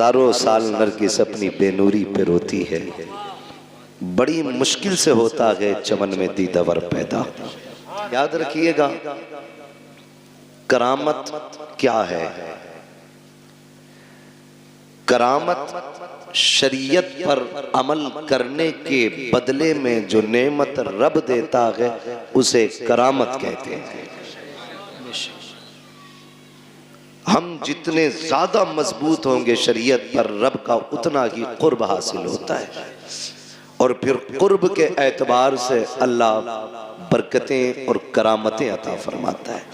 हजारों साल नरगिस अपनी बेनूरी पे रोती है, बड़ी मुश्किल से होता है चमन में दीदावर पैदा। याद रखिएगा, करामत क्या है? करामत शरीयत पर अमल करने के बदले में जो नेमत रब देता है उसे करामत कहते हैं। हम जितने ज्यादा मजबूत होंगे शरीयत पर, रब का उतना ही कुर्ब हासिल होता है, और फिर कुर्ब के एतबार से अल्लाह बरकतें और करामतें अता फरमाता है।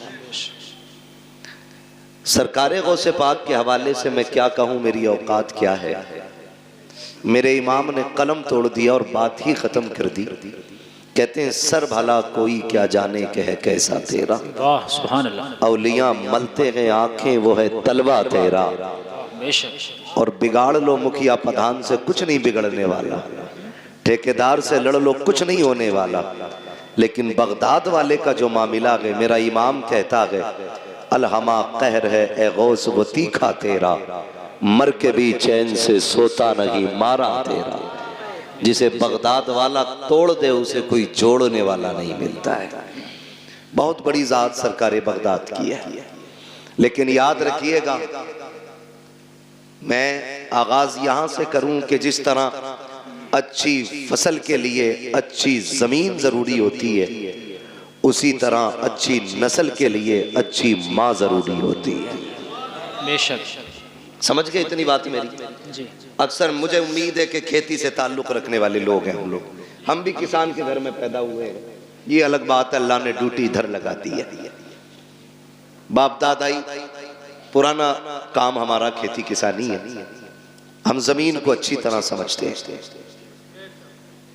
सरकारे गौसे पाक के हवाले से मैं क्या कहूँ, मेरी औकात क्या है। मेरे इमाम ने कलम तोड़ दिया और बात ही खत्म कर दी। कहते हैं सर भला कोई क्या जाने के है कैसा तेरा, वाह सुभान अल्लाह। औलिया मलते हैं आंखें वो है तलवा तेरा, और बिगाड़ लो मुखिया प्रधान से कुछ नहीं बिगड़ने वाला, ठेकेदार से लड़ लो कुछ नहीं होने वाला, लेकिन बगदाद वाले का जो मामला है, मेरा इमाम कहता है अलहमा कहर है ए गौस वो तीखा तेरा, मर के भी चैन से सोता नहीं मारा तेरा। जिसे बगदाद वाला तोड़ दे उसे कोई जोड़ने वाला नहीं मिलता है। बहुत बड़ी जात सरकारे बगदाद की है, लेकिन याद रखिएगा, मैं आगाज यहां से करूं कि जिस तरह अच्छी फसल के लिए अच्छी जमीन जरूरी होती है, उसी तरह अच्छी नस्ल के लिए अच्छी माँ जरूरी होती है। बेशक। समझ गए इतनी बात मेरी? जी। अक्सर मुझे उम्मीद है कि खेती से ताल्लुक रखने वाले लोग हैं हम भी किसान के घर में पैदा हुए हैं। ये अलग बात है, अल्लाह ने ड्यूटी इधर लगा दी है। बाप दादाई पुराना काम हमारा खेती किसानी है। हम जमीन को अच्छी तरह समझते हैं।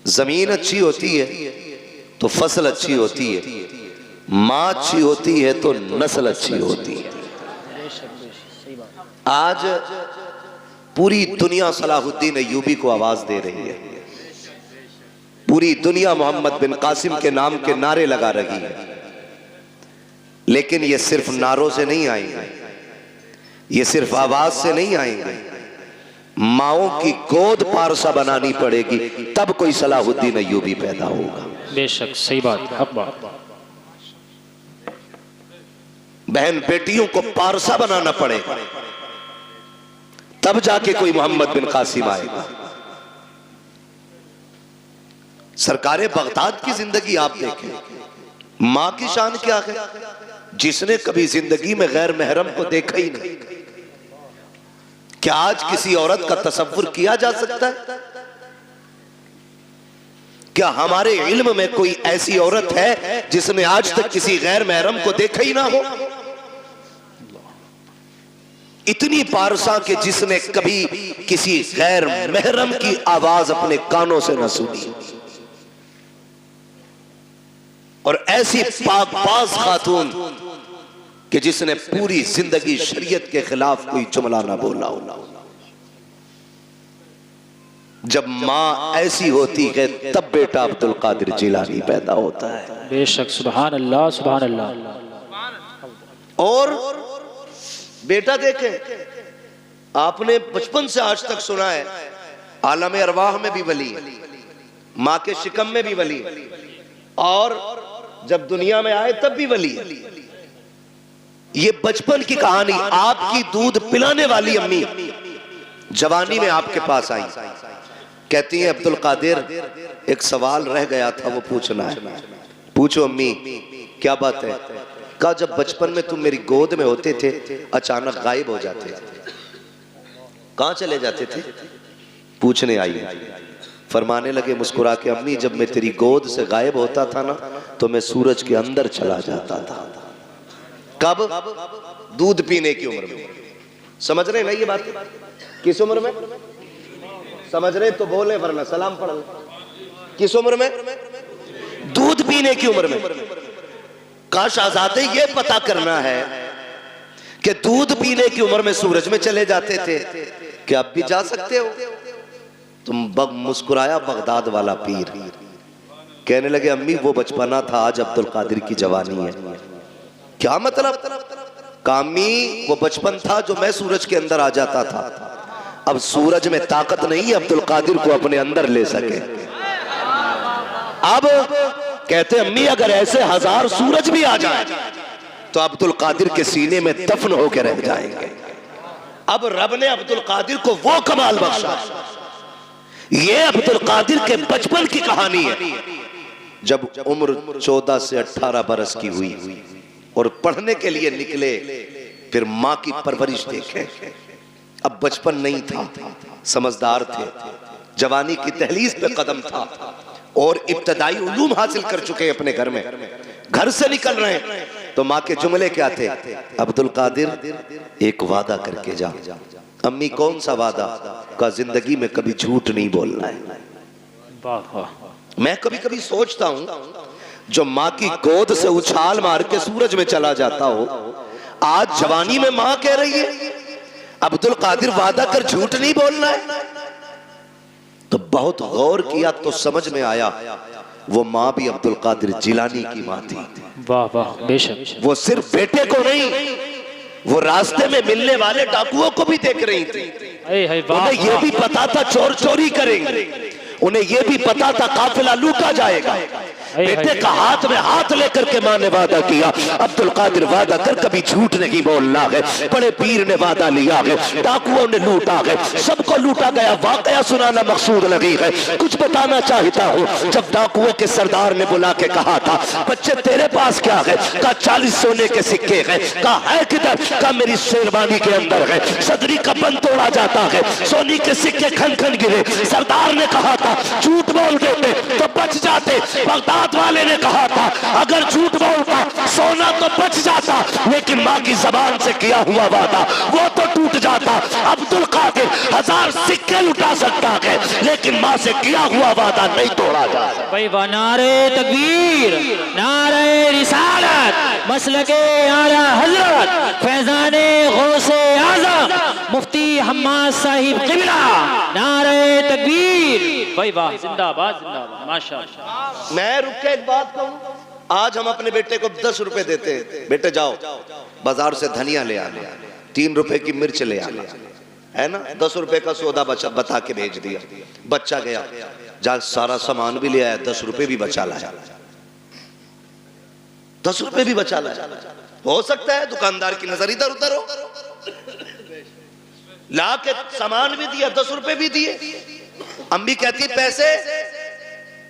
जमीन अच्छी होती है तो फसल अच्छी होती है, माँ अच्छी होती है तो नस्ल अच्छी होती है। आज पूरी दुनिया सलाहुद्दीन अय्यूबी को आवाज दे रही है, पूरी दुनिया मोहम्मद बिन कासिम के नाम के नारे लगा रही है, लेकिन ये सिर्फ नारों से नहीं आएंगे, ये सिर्फ आवाज से नहीं आएंगे। माओ की गोद पारसा बनानी पड़ेगी, तब कोई सलाहुद्दीन अय्यूबी पैदा होगा। बेशक सही बात, हक बात। बहन बेटियों को पारसा बनाना पड़ेगा, तब जाके कोई मोहम्मद बिन कासिम आएगा। सरकारे बगदाद की जिंदगी आप देखें, मां की शान क्या है, जिसने कभी जिंदगी में गैर महरम को देखा ही नहीं। क्या आज किसी औरत का तसव्वुर किया जा सकता है? क्या हमारे इल्म में कोई ऐसी औरत है जिसने आज तक किसी गैर महरम को देखा ही ना हो? इतनी पारसा के जिसने कभी किसी गैर महरम की आवाज अपने कानों से न सुनी, और ऐसी पाकबाज खातून कि जिसने पूरी जिंदगी शरीयत के खिलाफ कोई जुमला ना बोला हो। जब माँ ऐसी होती है तब बेटा अब्दुल कादिर जिलानी पैदा होता है। बेशक सुभान अल्लाह सुभान अल्लाह। और बेटा देखें, आपने बचपन से आज तक सुना है आलम अरवाह में भी वली, माँ के शिकम में भी वली, और जब दुनिया में आए तब भी वली। ये बचपन की कहानी, आपकी दूध पिलाने वाली अम्मी जवानी में आपके पास आई, कहती है अब्दुल कादिर एक सवाल रह गया था, वो पूछना है। पूछो अम्मी, क्या बात है? कहा जब बचपन में तुम मेरी गोद में होते थे अचानक गायब हो जाते थे, कहां चले जाते थे? पूछने आई। फरमाने लगे मुस्कुरा के, अम्मी जब मैं तेरी गोद से गायब होता था ना तो मैं सूरज के अंदर चला जाता था। कब? दूध पीने की उम्र में। समझ रहे ना ये बात? किस उम्र में? समझ रहे तो बोले, वरना सलाम पढ़ ले। किस उम्र में? दूध पीने की उम्र में। काश आजादे ये पता करना है कि दूध पीने की उम्र में सूरज में चले जाते थे, क्या अब भी जा सकते हो? तुम मुस्कुराया बगदाद वाला पीर, कहने लगे अम्मी वो बचपना था, आज अब्दुल कादिर की जवानी है। क्या मतलब? कामी वो बचपन था जो मैं सूरज के अंदर आ जाता था, अब सूरज में ताकत नहीं है अब्दुल कादिर को अपने अंदर ले सके। अब कहते अम्मी अगर ऐसे 1000 सूरज भी आ जाए तो अब्दुल कादिर के सीने में दफन होकर रह जाएंगे। अब रब ने अब्दुल कादिर को वो कमाल बख्शा। ये अब्दुल कादिर के बचपन की कहानी है। जब उम्र 14 से 18 बरस की हुई और पढ़ने के लिए निकले, फिर माँ की परवरिश देखे। अब बचपन नहीं था, समझदार थे, जवानी की दहलीज पे कदम था और इब्तदाई उलूम हासिल कर चुके अपने घर में। घर से निकल रहे हैं तो माँ के जुमले क्या थे? अब्दुल कादिर एक वादा करके जा। अम्मी कौन सा वादा? का जिंदगी में कभी झूठ नहीं बोलना है। मैं कभी कभी सोचता हूं जो माँ की गोद से उछाल मार के सूरज में चला जाता हो, आज जवानी में माँ कह रही है अब्दुल कादिर वादा कर झूठ नहीं बोलना है। तो बहुत गौर किया तो समझ में आया वो माँ भी अब्दुल कादिर जिलानी की माँ थी। वाह वाह, बेशक। वो सिर्फ बेटे को नहीं, वो रास्ते में मिलने वाले डाकुओं को भी देख रही थी। उन्हें ये भी पता था चोर चोरी करेंगे, उन्हें यह भी पता था काफिला लूटा जाएगा। बेटे का हाथ में हाथ लेकर के माँ ने वादा किया, अब्दुल कादिर वादा कर कभी झूठ नहीं बोलना है। बड़े पीर ने वादा लिया है, डाकुओं ने लूटा है, सबको लूटा गया। वाकया सुनाना मकसूद नहीं है, कुछ बताना चाहता हूँ। जब डाकुओं के सरदार ने बुला के कहा था बच्चे तेरे पास क्या है? कहा 40 सोने के सिक्के हैं। कहा है किधर? कहा मेरी शेरवानी के अंदर है। सदरी का बंद तोड़ा जाता है, सोने के सिक्के खन खन गिरे। सरदार ने कहा था झूठ बोल देते तो बच जाते। बगदाद वाले ने कहा था अगर झूठ बोलता सोना तो बच जाता, लेकिन माँ की जबान से किया हुआ वादा वो तो टूट जाता। अब्दुल कादिर 1000 सिक्के लुटा सकता है, लेकिन माँ से किया हुआ वादा नहीं तोड़ा जाता। भाई नारे तकबीर, नारे रिसालत, मसलके आला हजरत फैजाने गौसे आजम मुफ्ती हम्माद साहिब किबला, नारे तकबीर। भाई वाह, जिंदाबाद जिंदाबाद, माशाअल्लाह। मैं रुक के एक बात कहूं, आज हम अपने बेटे को 10 रुपए देते हैं, बेटे जाओ बाजार से धनिया ले आना, 3 रुपए की मिर्च ले आना, है ना? 10 रुपए का सौदा बता के भेज दिया। बच्चा गया, जा सारा सामान भी ले आया, 10 रुपए भी बचा लाया, 10 रुपए भी बचा लाया। हो सकता है दुकानदार की नजर इधर उधर हो, ला के सामान भी दिया, 10 रुपए भी दिए। अम्मी कहती पैसे,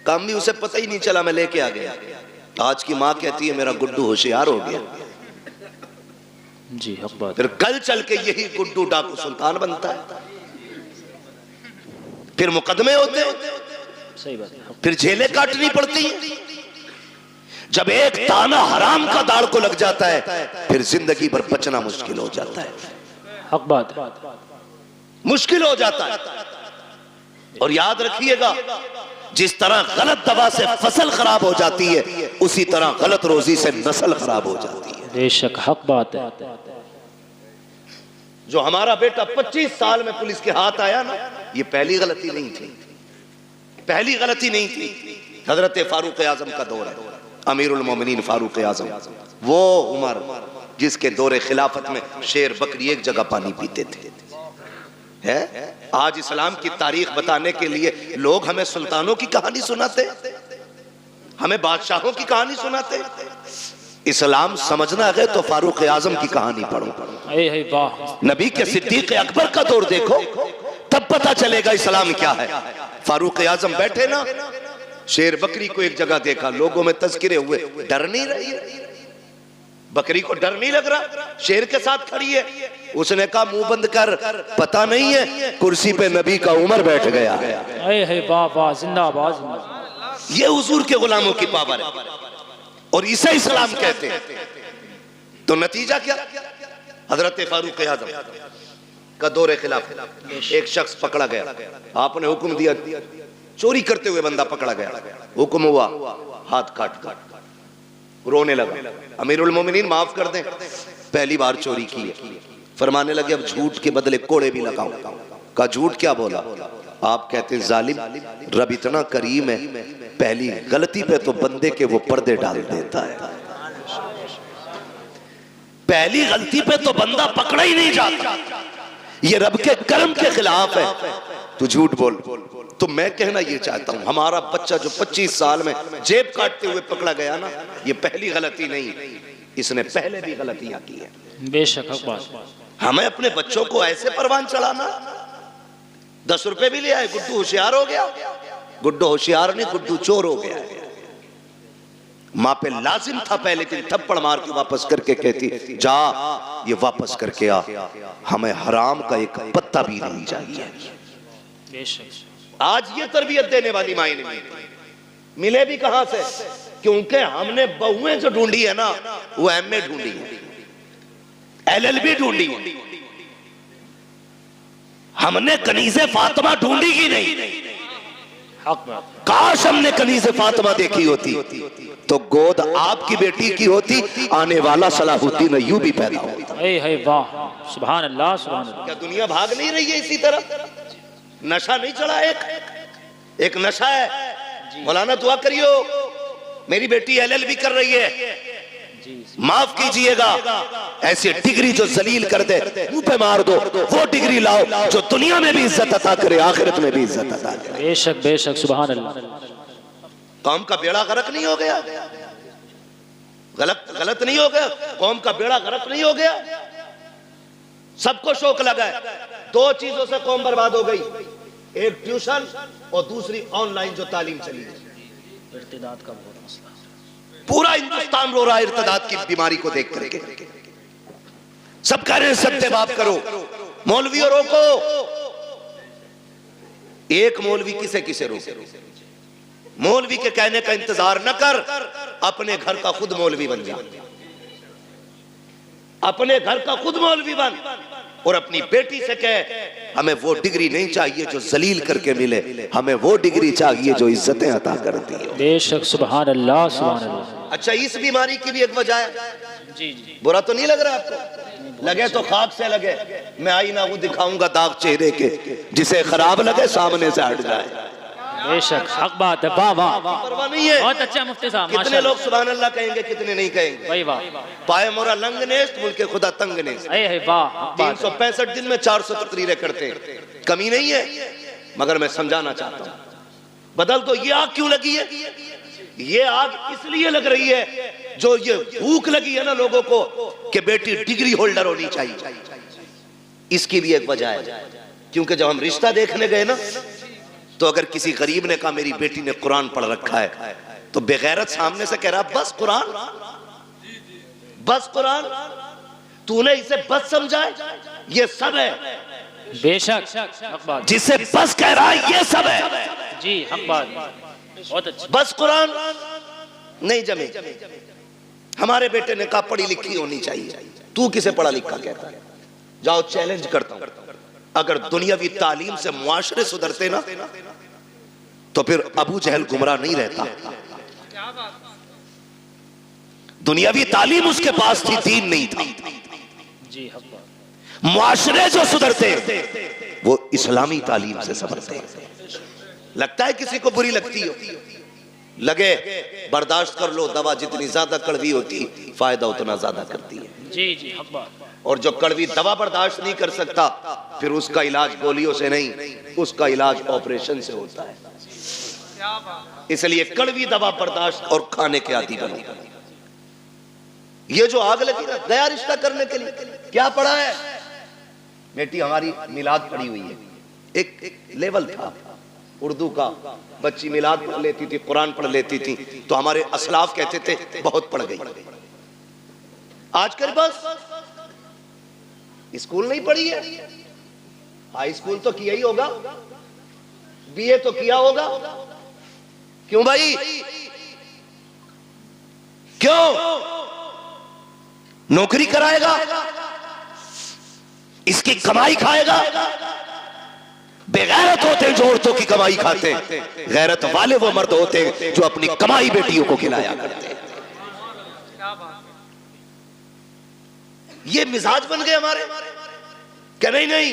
अम्मी उसे पता ही नहीं चला मैं लेके आ गया। आज की माँ कहती है मेरा गुड्डू होशियार हो गया जी। फिर कल चल के यही गुड्डू डाकू सुल्तान बनता है, फिर मुकदमे होते हैं, सही बात, फिर जेलें काटनी पड़ती हैं। जब एक ताना हराम का दाड़ को लग जाता है फिर जिंदगी भर बचना मुश्किल हो जाता है, हक बात, मुश्किल हो जाता है। और याद रखिएगा जिस तरह गलत दवा से फसल खराब हो जाती है, उसी तरह गलत रोजी से नस्ल खराब हो जाती है। बेशक हक बात है। जो हमारा बेटा 25 साल में पुलिस के हाथ आया ना, ये पहली गलती नहीं थी, पहली गलती नहीं थी। हजरत फारूक आजम का दौर है, अमीरुल मोमिनीन फारूक आजम, वो उमर जिसके दौरे खिलाफत में शेर बकरी एक जगह पानी पीते थे। है आज इस्लाम की तारीख बताने के लिए लोग हमें सुल्तानों की कहानी सुनाते, हमें बादशाहों की कहानी सुनाते। इस्लाम समझना है तो फारूक आजम की कहानी पढ़ो, नबी के सिद्दीक अकबर का दौर देखो, तब पता चलेगा इस्लाम क्या है। फारूक आजम बैठे ना, शेर बकरी को एक जगह देखा, लोगों में तज़किरे हुए, डर नहीं रही, बकरी को डर नहीं लग रहा, शेर के साथ खड़ी है। उसने कहा मुंह बंद कर, पता नहीं है कुर्सी पे नबी का उमर बैठ गया है। वाह, जिंदाबाद जिंदाबाद। ये हुजूर के गुलामों की पावर है और इसे इस्लाम कहते हैं। तो नतीजा क्या? हजरत फारूक आजम का दौरे खिलाफ एक शख्स पकड़ा गया, आपने हुक्म दिया, चोरी करते हुए बंदा पकड़ा गया, हुक्म हुआ हाथ काट, रोने लगा, अमीरुल मोमिनीन माफ कर दें, पहली बार चोरी की है। फरमाने लगे अब झूठ के बदले कोड़े भी लगाओ। का झूठ क्या बोला? आप कहते जालिम, रब इतना करीम है, पहली गलती पे तो बंदे के वो पर्दे डाल देता है, पहली गलती पे तो बंदा पकड़ा ही नहीं जाता, ये रब के कर्म के खिलाफ है, तू झूठ बोल। तो मैं कहना ये चाहता हूं, हमारा बच्चा जो 25 साल में जेब काटते हुए पकड़ा गया ना, ये पहली गलती नहीं, इसने पहले भी गलतियां की है। बेशक हक बात। हमें अपने बच्चों को ऐसे परवान चढ़ाना, 10 रुपए भी ले आए, गुड्डू होशियार हो गया। गुड्डू होशियार नहीं, गुड्डू चोर हो गया है। माँ पे लाजिम था पहले दिन थप्पड़ मार के वापस करके कहती, जा ये वापस करके आ, हमें हराम का एक पत्ता भी नहीं चाहिए। बेशक आज ये तरबियत देने वाली माँ ने मिले भी कहां से, क्योंकि हमने बहुएं जो ढूंढी है ना, वो एमए ढूंढी है, एलएलबी ढूंढी है, हमने कनीज़े फातिमा ढूंढी ही नहीं। हक बात। काश हमने कनीज़े फातिमा देखी होती तो गोद आपकी बेटी की होती, आने वाला सलाहुद्दीन अय्यूबी पैदा होता। है वाह, सुभान अल्लाह सुभान अल्लाह। क्या दुनिया भाग नहीं रही है इसी तरह? नशा नहीं चढ़ा, एक नशा है। मौलाना दुआ करियो, मेरी बेटी एलएलबी कर रही है, माफ कीजिएगा, ऐसी डिग्री जो जलील कर दे मुंह पे मार दो, वो डिग्री लाओ जो दुनिया में भी इज्जत अता करे, आखिरत में भी इज्जत अता करे। बेशक बेशक सुभान अल्लाह। कौम का बेड़ा गर्क नहीं हो गया? गलत नहीं हो गया? कौम का बेड़ा गर्क नहीं हो गया? सबको शौक लगा है, 2 चीजों से कौम बर्बाद हो गई, एक ट्यूशन और दूसरी ऑनलाइन जो तालीम चली है। इर्तिदाद का बहुत मसला, पूरा हिंदुस्तान रो रहा है इर्तिदाद की बीमारी को देख करके। सब कह रहे हैं सत्य बाप करो, मौलवियों रोको। एक मौलवी किसे किसे रोके? मौलवी के कहने का इंतजार न कर, अपने घर का खुद मौलवी बन जा, अपने घर का खुद मौलवी बन, और अपनी बेटी से कह हमें वो डिग्री नहीं चाहिए जो जलील करके मिले, हमें वो डिग्री चाहिए जो इज्जतें अता करती है। बेशक सुभान अल्लाह सुभान अल्लाह। अच्छा, इस बीमारी की भी एक वजह है। जी जी, बुरा तो नहीं लग रहा आपको? लगे तो खाक से लगे, मैं आईना वो दिखाऊंगा दाग चेहरे के, जिसे खराब लगे सामने से हट जाए। बेशक हक बात है, वाह वाह, परवाह नहीं है। बहुत अच्छा मुफ्ती साहब, कितने लोग सुभान अल्लाह कहेंगे, कितने नहीं कहेंगे? भाई वाह, पाए मोरा लंग नेस्त, मुल्के खुदा तंग नेस्त। है वाह, 365 दिन में 400 तकरीरें करते हैं, कमी नहीं है। मगर मैं समझाना चाहता हूं, बदल तो ये आग क्यों लगी है? ये आग इसलिए लग रही है, जो ये भूख लगी है ना लोगों को कि बेटी डिग्री होल्डर होनी चाहिए, इसकी भी एक वजह है। क्योंकि जब हम रिश्ता देखने गए ना, तो अगर किसी गरीब ने कहा मेरी बेटी ने कुरान पढ़ रखा है, तो बेगैरत सामने से कह रहा बस कुरान, बस कुरान, तूने इसे बस समझा है, ये सब है। बेशक हक बात, जिसे बस कह रहा है ये सब है। जी हक बात, बहुत अच्छा। बस कुरान नहीं जमे। हमारे बेटे ने कहा पढ़ी लिखी होनी चाहिए, तू किसे पढ़ा लिखा कहता है? जाओ चैलेंज करता हूं, अगर दुनियावी तालीम से मुआशरे सुधरते ना, तो फिर अबू जहल गुमराह नहीं रहता। दुनियावी तालीम उसके पास थी, दीन नहीं था। जी हक बात, मुआशरे जो सुधरते वो इस्लामी तालीम से संभलते। लगता है किसी को बुरी लगती हो, लगे बर्दाश्त कर लो, दवा जितनी ज्यादा कड़वी होती फायदा उतना ज्यादा करती है। जी जी हक बात। और जो कड़वी दवा बर्दाश्त नहीं कर सकता, फिर उसका इलाज गोलियों से नहीं, उसका इलाज ऑपरेशन से होता है। इसलिए कड़वी दवा बर्दाश्त और खाने के आदी बनो। ये जो आग लगी ना गया रिश्ता करने के लिए, क्या पढ़ा है? बेटी हमारी मिलाद पढ़ी हुई है, एक लेवल था उर्दू का, बच्ची मिलाद पढ़ लेती थी, कुरान पढ़ लेती थी, तो हमारे असलाफ कहते थे बहुत पढ़ गई। आजकल बस स्कूल नहीं पढ़ी है, हाई स्कूल तो किया ही होगा, बीए तो किया होगा। क्यों भाई, क्यों? नौकरी कराएगा, इसकी कमाई खाएगा। बेगैरत होते हैं जो औरतों की कमाई खाते हैं, गैरत वाले वो मर्द होते हैं जो अपनी कमाई बेटियों को खिलाया करते हैं। ये मिजाज बन गए हमारे, क्या नहीं नहीं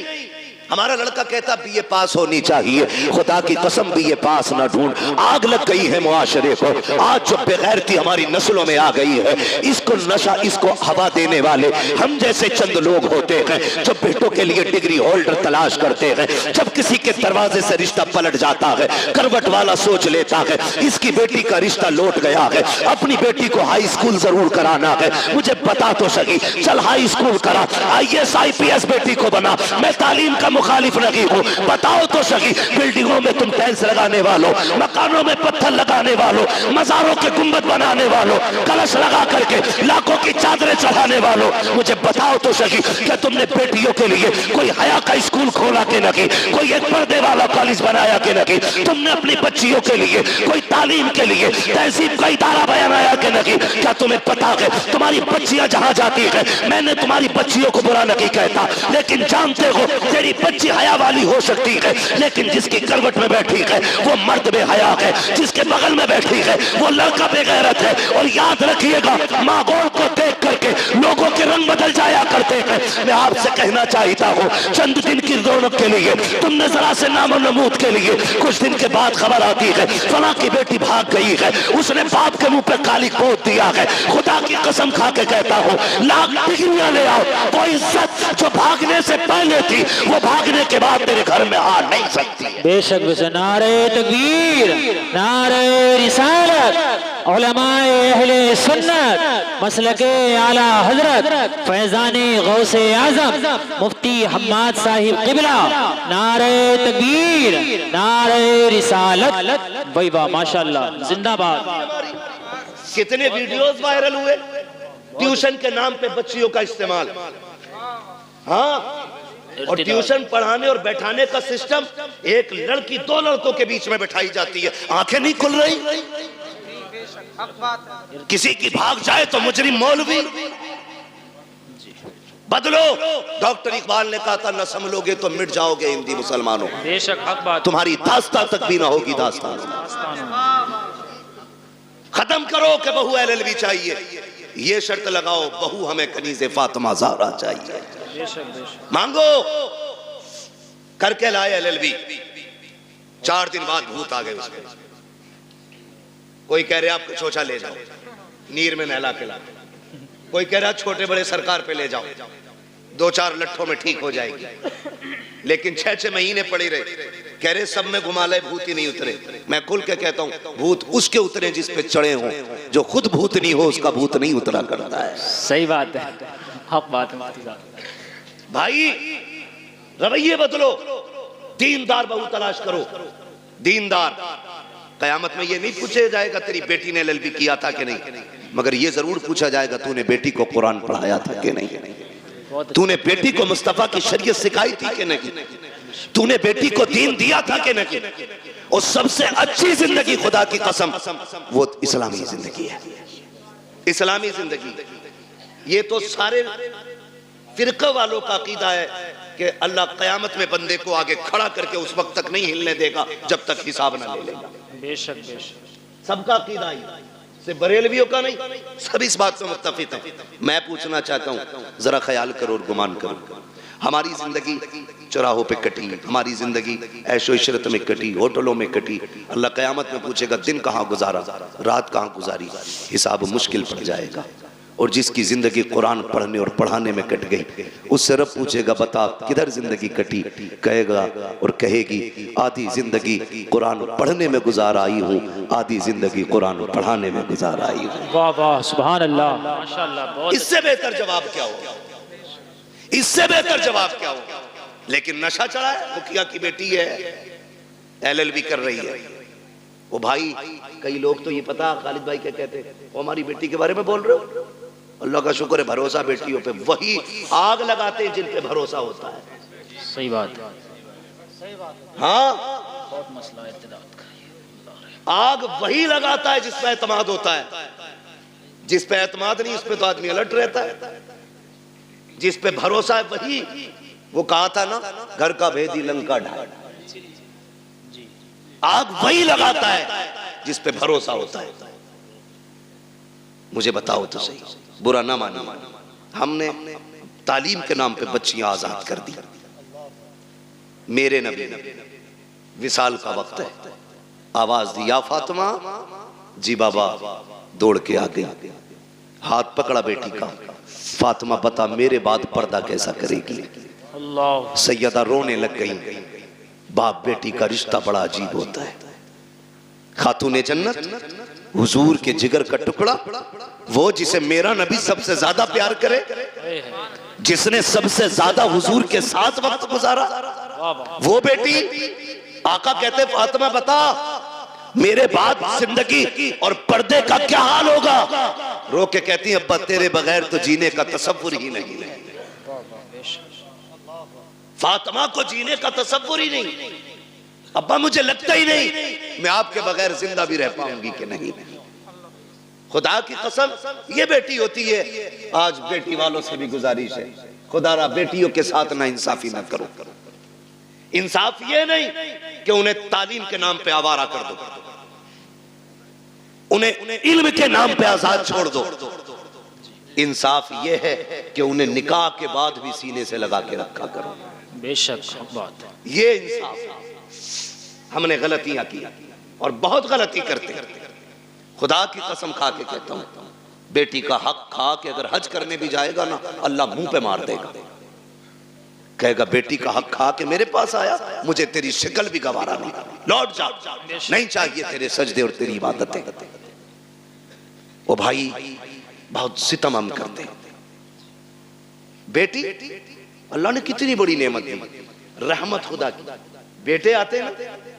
हमारा लड़का कहता बीए पास होनी चाहिए, खुदा की कसम बीए पास ना ढूंढ। आग लग गई है मुआशरे को। आज जो बेगैरती हमारी नस्लों में आ गई है, इसको नशा, इसको हवा देने वाले हम जैसे चंद लोग होते हैं जो बेटों के लिए डिग्री होल्डर तलाश करते हैं। जब किसी के दरवाजे से रिश्ता पलट जाता है, करवट वाला सोच लेता है इसकी बेटी का रिश्ता लौट गया है, अपनी बेटी को हाई स्कूल जरूर कराना है। मुझे बता तो सही, चल हाई स्कूल करा, IAS IPS बेटी को बना। मैं तालीम का मुखालिफ नहीं हूँ, बताओ तो सही। बिल्डिंगों में तुम टाइल्स लगाने वालों, मकानों में पत्थर लगाने वालों, मजारों के गुंबद बनाने वालों, कलश लगा करके लाखों की चादरें चढ़ाने वालों, मुझे बताओ तो सही, क्या तुमने बेटियों के लिए कोई हया का स्कूल खोला के नहीं, कोई एक पर्दे वाला कॉलेज बनाया के नहीं? तुमने अपनी बच्चियों के लिए कोई तालीम के लिए तहजीब का इदारा बनाया के नहीं? क्या तुम्हें पता है तुम्हारी बच्चियां जहां जाती है, मैंने तुम्हारी बच्चियों को बुरा नहीं कहता, लेकिन जानते हो तेरी बच्ची हया वाली हो सकती है, लेकिन जिसकी करवट में बैठी है वो मर्द बेहया है, जिसके बगल में बैठी है वो लड़का बेगैरत है। और याद रखिएगा, माहौल को देख करके लोगों के रंग बदल जाया करते हैं। मैं आपसे कहना चाहता हूँ, चंद दिन की रौनक के लिए तुमने जरा से नामो नमूद के लिए कुछ दिन के बाद खबर आती है फला की बेटी भाग गई है, उसने बाप के मुंह पे काली पोत दिया है। खुदा की कसम खा के कहता हूँ, लाख डिग्रियां ले आओ, वो इज्जत जो भागने से पहले थी वो भागने के बाद तेरे घर में आ नहीं सकती है। बेशक बेशक। नारे तकबीर, नारे रिसालत, उलमाए अहले सुन्नत, मसलके आला हजरत फैजाने गौसे आजम मुफ्ती हम्माद साहिब किबला, नारे तकबीर, नारे रिसालत। भाई वाह, माशाल्लाह, जिंदाबाद। कितने वीडियोस वायरल हुए ट्यूशन के नाम पे बच्चियों का इस्तेमाल। हाँ, और ट्यूशन पढ़ाने और बैठाने का सिस्टम, एक लड़की दो लड़कों के बीच में बैठाई जाती है, आंखें नहीं खुल रही। किसी की भाग जाए तो मुजरिम मौलवी। बदलो। डॉक्टर इकबाल ने कहा था, न संभलोगे तो मिट जाओगे हिंदी मुसलमानों। बेशक हक बात। तुम्हारी दास्तां तक भी ना होगी दास्तां। खत्म करो कि बहू LLB चाहिए, ये शर्त लगाओ बहू हमें कनीज़े फातिमा ज़हरा चाहिए। मांगो, करके लाए LLB, 4 दिन बाद भूत आ गए उसके। कोई कह रहे आप चोचा ले जाओ, नीर में नहला के ला। कोई कह रहा छोटे बड़े सरकार पे ले जाओ, 2-4 लट्ठों में ठीक हो जाएगी। लेकिन 6-6 महीने पड़ी रहे, कह रहे सब में घुमा ले, भूत ही नहीं उतरे। मैं खुल के कहता हूँ, भूत उसके उतरे जिस पे चढ़े हों, जो खुद भूत नहीं हो उसका भूत नहीं उतरा करता है। सही बात है, हक बात है भाई। रवैये बदलो, दीनदार बहू तलाश करो, दीनदार। कयामत में ये नहीं पूछा जाएगा तेरी बेटी ने LLB किया था कि नहीं, मगर ये जरूर पूछा जाएगा तूने बेटी को कुरान पढ़ाया था कि नहीं, तूने बेटी को मुस्तफा की शरीयत सिखाई थी कि नहीं, तूने बेटी को दीन दिया था कि नहीं। और सबसे अच्छी जिंदगी, खुदा की कसम, वो इस्लामी जिंदगी है, इस्लामी जिंदगी। ये तो सारे फिरका वालों का अकीदा है कि अल्लाह कयामत में बंदे को आगे खड़ा करके उस वक्त तक नहीं हिलने देगा जब तक हिसाब ना ले लेगा। बेशक बेशक। सबका अकीदा ही, सिर्फ बरेलवियों का नहीं, सब इस बात से मुत्तफिक है। मैं पूछना चाहता हूँ, जरा ख्याल करो और गुमान करो। हमारी जिंदगी चौराहों पे कटी, हमारी जिंदगी ऐशो इशरत में कटी, होटलों में कटी। अल्लाह कयामत में पूछेगा दिन कहाँ गुजारा, रात कहाँ गुजारी, हिसाब मुश्किल पड़ जाएगा। और जिसकी जिंदगी कुरान पढ़ने और पढ़ाने में कट गई, उससे रब पूछेगा बता किधर जिंदगी कटी, कहेगा और कहेगी आधी जिंदगी कुरान पढ़ने में गुजार आई हूँ, आधी जिंदगी कुरान पढ़ाने में गुजार आई हूँ। वाह वाह, सुभान अल्लाह, माशाअल्लाह। इससे बेहतर जवाब क्या होगा, इससे बेहतर जवाब क्या होगा। लेकिन नशा चढ़ा है, मुखिया की बेटी है, LLB कर रही है। वो भाई, कई लोग तो ये पता खालिद भाई क्या कहते हैं, वो हमारी बेटी के बारे में बोल रहे हो। अल्लाह का शुक्र है, भरोसा बेटियों पे, वही आग लगाते हैं जिन पे भरोसा होता है। सही बात है, हाँ, बहुत मसला है इत्तेदाद का। आग वही लगाता है जिस पे एतमाद होता है, जिस पे एतमाद नहीं उस पे तो आदमी अलर्ट रहता है। जिस पे भरोसा है वही, वो कहा था ना, घर का भेदी लंका ढाए। आग वही लगाता है जिस पे भरोसा होता है। मुझे बताओ तो सही, बुरा ना मानो, हमने तालीम के नाम पे बच्चियां आजाद कर दी, मेरे नबी विसाल का वक्त है, आवाज दी या फातिमा, जी बाबा दौड़ के आ गई, हाथ पकड़ा बेटी का, फातिमा बता मेरे बाद पर्दा कैसा करेगी। अल्लाह। सैयदा रोने लग गई। बाप बेटी का रिश्ता बड़ा अजीब होता है। खातूने जन्नत हुजूर के जिगर का टुकड़ा, वो जिसे मेरा नबी सबसे ज्यादा प्यार करे, जिसने सबसे ज्यादा हुजूर के साथ वक्त गुजारा, वो बेटी आका कहते फातिमा बता मेरे बाद जिंदगी और पर्दे का क्या हाल होगा। रो के कहती अब्बा तेरे बगैर तो जीने का तसव्वुर ही नहीं है। फातिमा को जीने का तसव्वुर ही नहीं, अब्बा मुझे लगता ही नहीं मैं आपके बगैर जिंदा भी रह पाऊंगी कि नहीं। खुदा की कसम ये बेटी होती है। आज बेटी वालों से भी गुजारिश है, खुदारा बेटियों के साथ ना इंसाफी ना करो। इंसाफ ये नहीं कि उन्हें तालीम के नाम पे आवारा कर दो, उन्हें इल्म के नाम पे आजाद छोड़ दो। इंसाफ ये है कि उन्हें निकाह के बाद भी सीने से लगा के रखा करो। बेशक बात है, ये इंसाफ है। हमने गलतियां की और बहुत गलती करते हैं। खुदा की कसम खा के कहता हूं, बेटी का हक खा के अगर हज करने भी जाएगा ना, अल्लाह मुंह पे मार देगा, कहेगा बेटी का हक खा के मेरे पास आया, मुझे तेरी शक्ल भी गवारा नहीं, लौट जा, नहीं चाहिए तेरे सजदे और तेरी इबादतें। ओ भाई बहुत सितम हम करते हैं। बेटी अल्लाह ने कितनी बड़ी नेमत दी, रहमत खुदा की। बेटे आते हैं ना,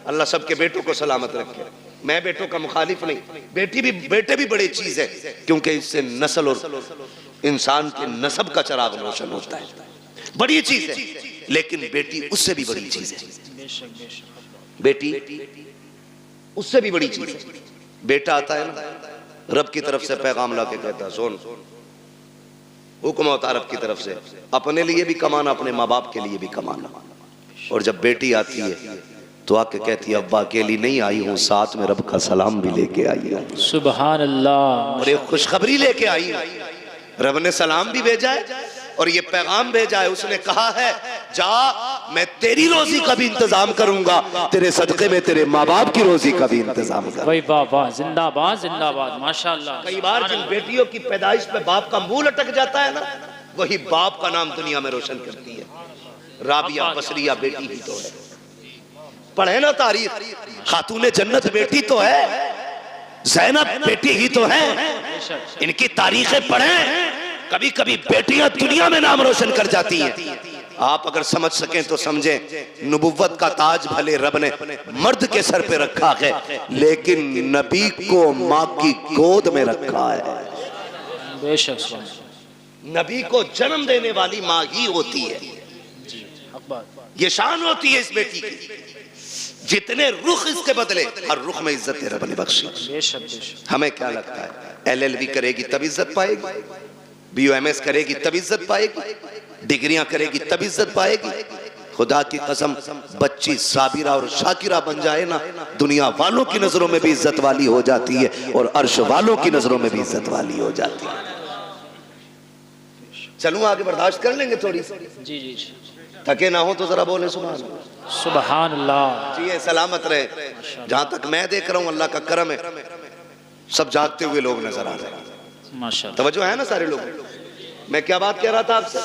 अल्लाह सबके बेटों को सलामत रखे। मैं बेटों का मुखालिफ नहीं, बेटे भी बड़ी चीज है, क्योंकि इससे नस्ल और इंसान के नस्ब का चिराग रोशन होता है, बड़ी चीज है। लेकिन बेटी उससे भी बड़ी चीज है, बेटी उससे भी बड़ी चीज है। बेटा आता है ना, रब की तरफ से पैगाम ला के कहता है सुन, हुक्म होता है रब की तरफ से, अपने लिए भी कमाना, अपने माँ बाप के लिए भी कमाना। और जब बेटी आती है तो आके कहती है अब्बा अकेली नहीं आई हूँ, साथ में रब का सलाम भी लेके आई हूँ। सुभान अल्लाह। और एक खुशखबरी लेके आई हूँ, रब ने सलाम भी भेजा है और ये पैगाम भेजा है। उसने कहा है जा मैं तेरी रोजी का भी इंतजाम करूंगा, तेरे सदके में तेरे माँ बाप की रोजी का भी इंतजाम करूंगा। वही बाबा जिंदाबाद जिंदाबाद माशाल्लाह। कई बार जिन बेटियों की पैदाइश पे बाप का मुंह लटक जाता है ना, वही बाप का नाम दुनिया में रोशन करती है। राबिया बसरिया बेटी ही तो है, पढ़े ना तारीख, खातूने जन्नत बेटी तो है, ज़ैनब बेटी ही तो है, इनकी तारीखें पढ़े। कभी कभी बेटियां दुनिया में नाम रोशन कर जाती हैं। आप अगर समझ सकें तो समझें, नबुव्वत का ताज भले रब ने मर्द के सर पे रखा है, लेकिन नबी को माँ की गोद में रखा है। बेशक नबी को जन्म देने वाली माँ ही होती है, ये शान होती है इस बेटी की। जितने रुख इसके बदले, हर रुख में इज्जत रब ने बख्शी। हमें क्या लगता है LLB करेगी तब इज्जत पाएगी, BOMS करेगी तब इज्जत पाएगी, डिग्रियां करेगी तब इज्जत पाएगी। खुदा की कसम बच्ची साबिरा और शाकिरा बन जाए ना, दुनिया वालों की नजरों में भी इज्जत वाली हो जाती है और अर्श वालों की नजरों में भी इज्जत वाली हो जाती है। चलूं आगे, बर्दाश्त कर लेंगे थोड़ी सी? जी जी जी। थके ना हो तो जरा बोले सुभान अल्लाह। जी सलामत रहे। जहां तक मैं देख रहा हूं अल्लाह का करम है, सब जागते हुए लोग नजर आ रहे हैं। माशाअल्लाह, तवज्जो है ना सारे लोग। मैं क्या बात कह रहा था आपसे,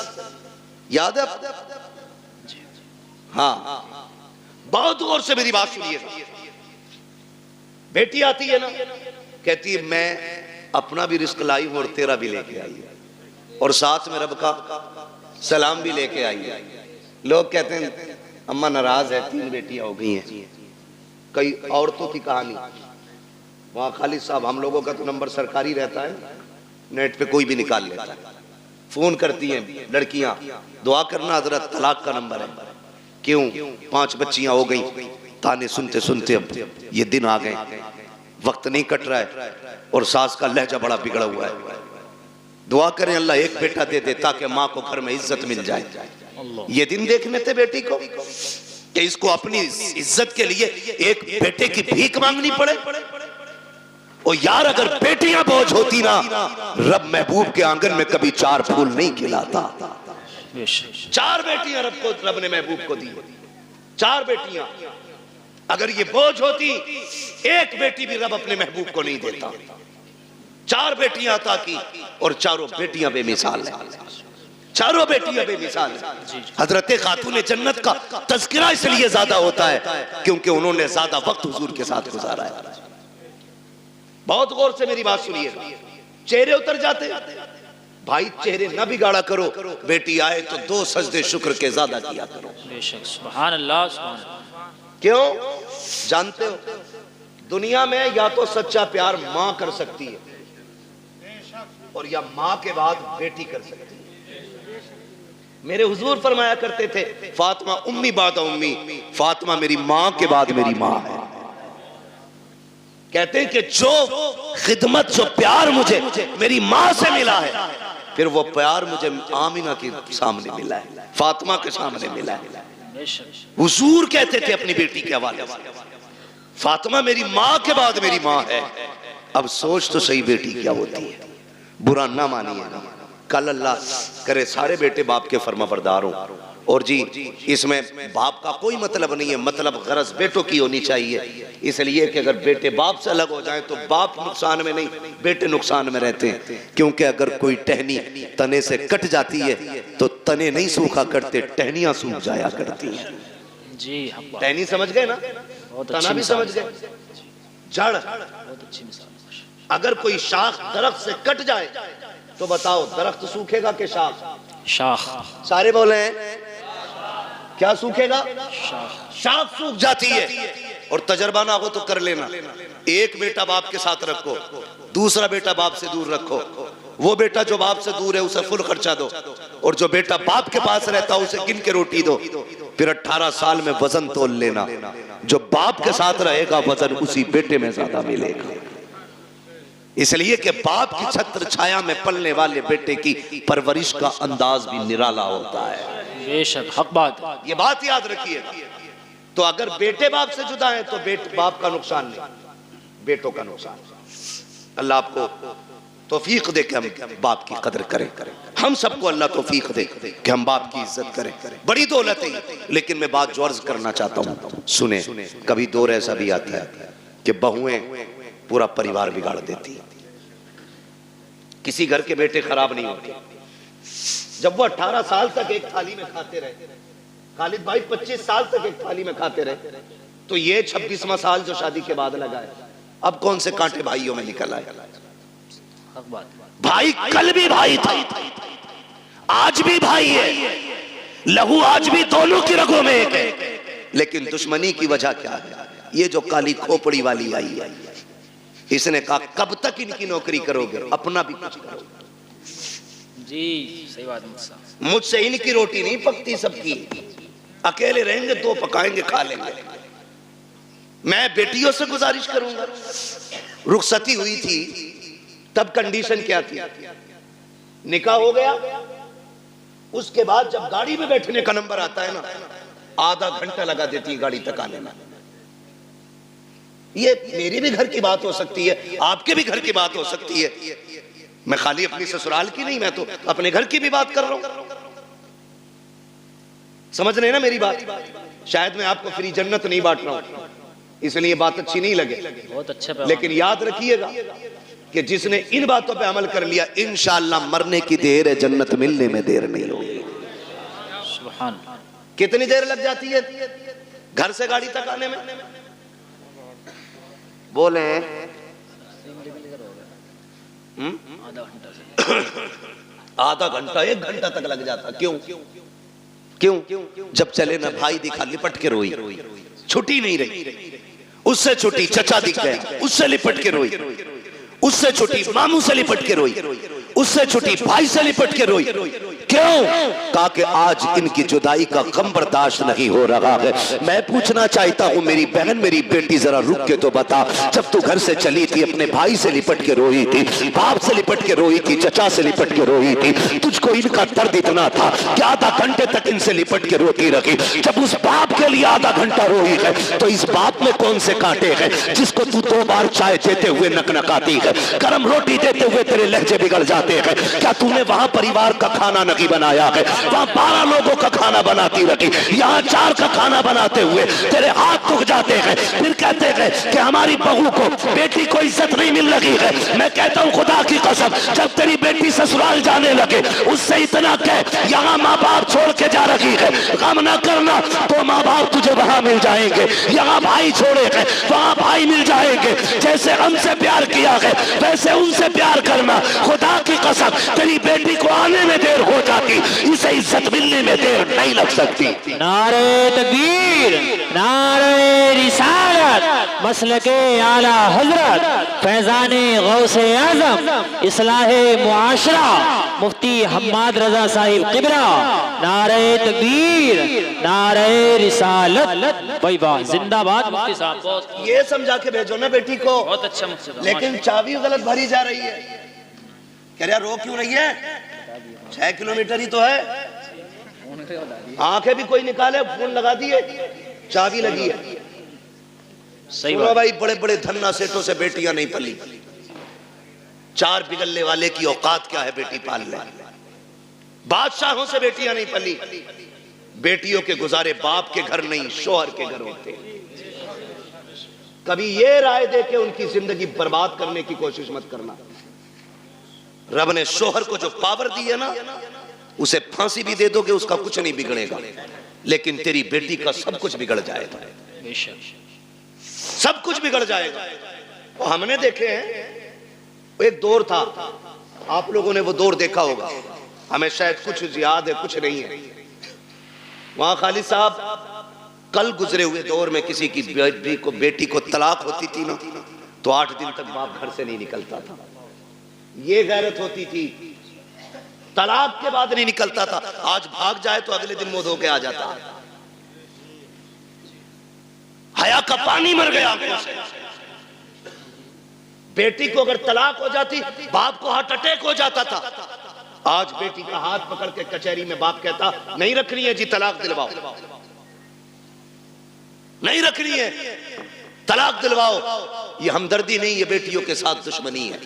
याद है? हाँ, बहुत गौर से मेरी बात सुनिए। बेटी आती है ना, कहती है मैं अपना भी रिस्क लाई हूं और तेरा भी लेके आई है, और साथ में रब का सलाम भी लेके आई है। लोग कहते हैं अम्मा नाराज है, 3 बेटियां हो गई हैं। कई औरतों की कहानी, वहाँ खालिद साहब हम लोगों का तो नंबर सरकारी रहता है, नेट पे कोई भी निकाल लेता है। फोन करती हैं लड़कियां, दुआ करना हजरत तलाक का नंबर है। क्यों? 5 बच्चियां हो गई, ताने सुनते सुनते अब ये दिन आ गए, वक्त नहीं कट रहा है और सास का लहजा बड़ा बिगड़ा हुआ है। दुआ करें अल्लाह एक बेटा दे दे ताकि माँ को घर में इज्जत मिल जाए। ये दिन देखने थे बेटी को कि इसको अपनी इज्जत के लिए एक बेटे की भीख मांगनी पड़े। और यार अगर बेटियां बोझ होती ना, रब महबूब के आंगन में कभी 4 फूल नहीं खिलाता। 4 4 बेटियां रब ने महबूब को दी। 4 बेटियां, अगर ये बोझ होती, एक बेटी भी रब अपने महबूब को नहीं देता। 4 बेटियां अता की और चारों बेटियां बेमिसाल हैं, चारों बेटियां बेमिसाल हैं। हजरत खातून जन्नत का तज़किरा इसलिए ज्यादा होता है क्योंकि उन्होंने ज्यादा वक्त हुजूर के साथ गुजारा है। बहुत गौर से मेरी बात सुनिएगा, चेहरे उतर जाते भाई, चेहरे ना बिगाड़ा करो, बेटी आए तो 2 सजदे शुक्र के ज्यादा किया करो। बेशक, सुभान अल्लाह, सुभान अल्लाह। क्यों? जानते हो दुनिया में या तो सच्चा प्यार मां कर सकती है और या मां के बाद बेटी कर सकती है। मेरे हुजूर फरमाया करते थे, फातिमा उम्मी बाद उम्मी, फातिमा मेरी मां के बाद मेरी मां है। कहते हैं कि जो खिदमत, जो प्यार मुझे मेरी मां से मिला है, फिर वो प्यार मुझे आमिना के सामने मिला है, फातिमा के सामने मिला है। हुजूर कहते थे अपनी बेटी के हवाले से, फातिमा मेरी मां के बाद मेरी मां है। अब सोच तो सही बेटी क्या होती है, बुरा ना मानिएगा, कल अल्लाह करे सारे बेटे बाप के फर्माबरदार हो। और जी इसमें बाप का कोई मतलब नहीं है, मतलब गरज बेटों की होनी चाहिए। इसलिए कि अगर बेटे बाप से अलग हो जाएं तो बाप नुकसान में नहीं, बेटे नुकसान में रहते हैं। क्योंकि अगर कोई टहनी तने से कट जाती है तो तने नहीं सूखा करते, टहनियां सूख जाया करती हैं। जी, टहनी समझ गए ना, तना भी समझ गए, जड़। बहुत अच्छी मिसाल। अगर कोई शाख दरख्त से कट जाए तो बताओ दरख्त सूखेगा कि शाख? शाख। सारे बोले हैं क्या सूखेगा? शाख। शाख सूख जाती है। और तजर्बा ना हो तो कर लेना, एक बेटा बाप के साथ रखो, दूसरा बेटा बाप से दूर रखो। वो बेटा जो बाप से दूर है उसे फुल खर्चा दो, और जो बेटा बाप के पास रहता है उसे गिन के रोटी दो। फिर 18 साल में वजन तोल लेना, जो बाप के साथ रहेगा वजन उसी बेटे में ज्यादा मिलेगा। इसलिए कि बाप की छत्र छाया में पलने वाले बेटे की परवरिश का अंदाज भी निराला होता है। बेशक, हक बात। ये बात याद रखिएगा। तो अगर बेटे बाप से जुदा है तो बाप का नुकसान नहीं, बेटों का नुकसान। अल्लाह आपको तौफीक दे कि हम बाप की कदर करें। हम सबको अल्लाह तौफीक दे कि हम बाप की इज्जत करें। बड़ी दौलत है, लेकिन मैं बात जो अर्ज करना चाहता हूँ सुने। कभी दौर ऐसा भी आता है कि बहुएं पूरा परिवार बिगाड़ देती है। किसी घर के बेटे खराब नहीं होते। जब वो 18 साल तक एक थाली में खाते रहे, खालिद भाई 25 साल तक एक थाली में खाते रहे, तो ये 26वां साल जो शादी के बाद लगा है, अब कौन से कांटे भाइयों में निकल आए? भाई कल भी भाई था, आज भी भाई है, लहू आज भी दोनों की रगों में एक है। लेकिन दुश्मनी की वजह क्या है? ये जो काली खोपड़ी वाली आई है, इसने कहा कब तक इनकी नौकरी करोगे, अपना भी कुछ करो। जी सही बात। मुझसे इनकी रोटी नहीं पकती, सबकी। अकेले रहेंगे, 2 पकाएंगे, खा लेंगे। मैं बेटियों से गुजारिश करूंगा। रुखसती हुई थी तब कंडीशन क्या थी? निकाह हो गया, उसके बाद जब गाड़ी में बैठने का नंबर आता है ना, आधा घंटा लगा देती है गाड़ी तक आने में। ये मेरी भी घर की बात हो सकती है, आपके भी घर की बात हो सकती है। मैं खाली अपनी ससुराल की नहीं, मैं तो अपने घर की भी बात कर रहा हूं। समझ रहे हैं ना मेरी बात? शायद मैं आपको फ्री जन्नत नहीं बांट रहा हूं, इसलिए बात अच्छी नहीं लगे। बहुत अच्छा। लेकिन याद रखिएगा कि जिसने इन बातों पे अमल कर लिया, इंशाअल्लाह मरने की देर है, जन्नत मिलने में देर नहीं होगी। सुभान। कितनी देर लग जाती है घर से गाड़ी तक आने में? बोले आधा घंटा 1 घंटा तक लग जाता। क्यों? जब चले ना भाई दिखा, लिपट के रोई, छुट्टी नहीं रही। उससे छुट्टी चचा दिख गया, उससे लिपट के रोई। उससे छुट्टी मामू से लिपट के रोई, उससे छुट्टी भाई से लिपट के रोई। क्यों? कहा कि आज इनकी जुदाई का गम बर्दाश्त नहीं हो रहा है। मैं पूछना चाहता हूँ मेरी बहन, मेरी बेटी, जरा रुक के तो बता, जब तू घर से चली थी अपने भाई से लिपट के रोई थी, बाप से लिपट के रोई थी, चचा से लिपट के रोई थी, तुझको इनका दर्द इतना था कि आधा घंटे तक इनसे लिपट के रोती रही। जब उस बाप के लिए आधा घंटा रोई है तो इस बाप में कौन से कांटे हैं जिसको तू 2 बार चाय देते हुए नकनकाती है, गरम रोटी देते हुए तेरे लहजे बिगड़ जाते हैं? क्या तूने वहां परिवार का खाना न रखी बनाया है, वहाँ 12 लोगों का खाना बनाती रखी, यहाँ 4 का खाना बनाते हुए तेरे हाथ दुख जाते हैं। फिर कहते हैं कि हमारी बहू को, बेटी को इज्जत नहीं मिल रही है। मैं कहता हूँ खुदा की कसम, जब तेरी बेटी ससुराल जाने लगे उससे इतना कह, यहाँ माँ बाप छोड़ के जा रही है, गम ना करना, तो माँ बाप तुझे वहां मिल जाएंगे। यहाँ भाई छोड़े हैं, वहां भाई मिल जाएंगे। जैसे हमसे प्यार किया है वैसे उनसे प्यार करना। खुदा की कसम, तेरी बेटी को आने में देर हो जाती, इसे इज्जत मिलने में देर नहीं लग सकती। नारे तकबीर, नारे रिसालत, मसलके आला हजरत, फैजाने गौसे आजम, इस्लाहे मुआशरा, मुफ्ती हम्माद रजा साहिब किबरा। नारे तकबीर, नारे रिसालत, भाई वाह, जिंदाबाद मुफ्ती साहब। बहुत ये समझा के भेजो ना बेटी को। बहुत अच्छा मुफ्ती साहब। लेकिन चाबी गलत भरी जा रही है। कह रहा रो क्यों रही है? 6 किलोमीटर ही तो है। आंखें भी कोई निकाले, फोन लगा दिए, चाबी लगी है। सही सुनो बात। भाई, बड़े बड़े धन्ना सेठों से बेटियां नहीं पली। 4 बिगलने वाले की औकात क्या है बेटी पाल ले। बादशाहों से बेटियां नहीं पली। बेटियों के गुजारे बाप के घर नहीं, शोहर के घर होते हैं। कभी ये राय दे के उनकी जिंदगी बर्बाद करने की कोशिश मत करना। रब ने शोहर को जो पावर दी है ना, उसे फांसी भी दे दोगे उसका कुछ नहीं बिगड़ेगा, लेकिन तेरी बेटी का सब कुछ बिगड़ जाएगा। बेशक सब कुछ बिगड़ जाएगा। और हमने देखे हैं, एक दौर था, आप लोगों ने वो दौर देखा होगा, हमें शायद कुछ याद है कुछ नहीं है। वहां खालिद साहब कल गुजरे हुए दौर में किसी की बेटी को तलाक होती थी ना, तो 8 दिन तक बाप घर से नहीं निकलता था। ये गैरत होती थी। तलाक के बाद नहीं निकलता था। आज भाग जाए तो अगले दिन मुंह धो के आ जाता। हया का पानी मर गया आंखों से। बेटी को अगर तलाक हो जाती, बाप को हार्ट अटैक हो जाता था। आज बेटी का हाथ पकड़ के कचहरी में बाप कहता, नहीं रखनी है जी, तलाक दिलवाओ, नहीं रखनी है, तलाक दिलवाओ। ये हमदर्दी नहीं, ये बेटियों के साथ दुश्मनी है,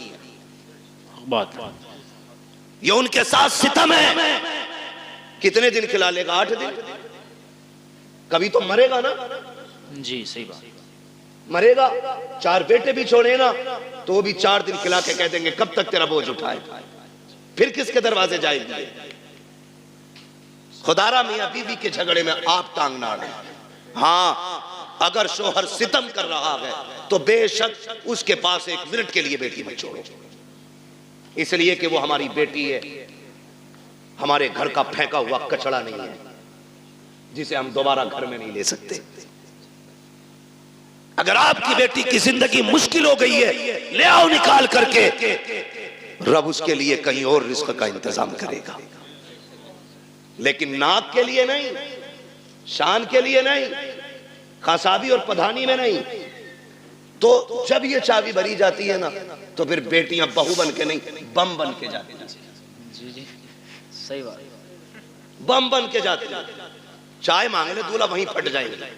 बात। ये उनके साथ सितम है। कितने दिन खिला लेगा? 8 दिन। कभी तो मरेगा ना। जी सही बात। मरेगा। 4 बेटे भी छोड़े ना, तो भी 4 दिन खिला के कह देंगे कब तक तेरा बोझ उठाए। फिर किसके दरवाजे जाएगी? खुदारा मियां बीवी के झगड़े में आप टांग ना अड़े। हाँ, अगर शोहर सितम कर रहा है तो बेशक उसके पास 1 मिनट के लिए बेटी मत छोड़ो, इसलिए कि वो हमारी बेटी है, हमारे घर का फेंका हुआ कचड़ा नहीं है जिसे हम दोबारा घर में नहीं ले सकते। अगर आपकी बेटी की जिंदगी मुश्किल हो गई है, ले आओ निकाल करके, रब उसके लिए कहीं और रिस्क का इंतजाम करेगा, लेकिन नाक के लिए नहीं, शान के लिए नहीं, खासाबी और पधानी में नहीं। तो जब ये चाबी भरी जाती है ना, तो फिर बेटियां बहू बन के नहीं, बम बन के जाती हैं। जी जी सही बात। बम बन के जाती हैं। चाय मांगे ले दूल्हा वहीं फट जाएंगे।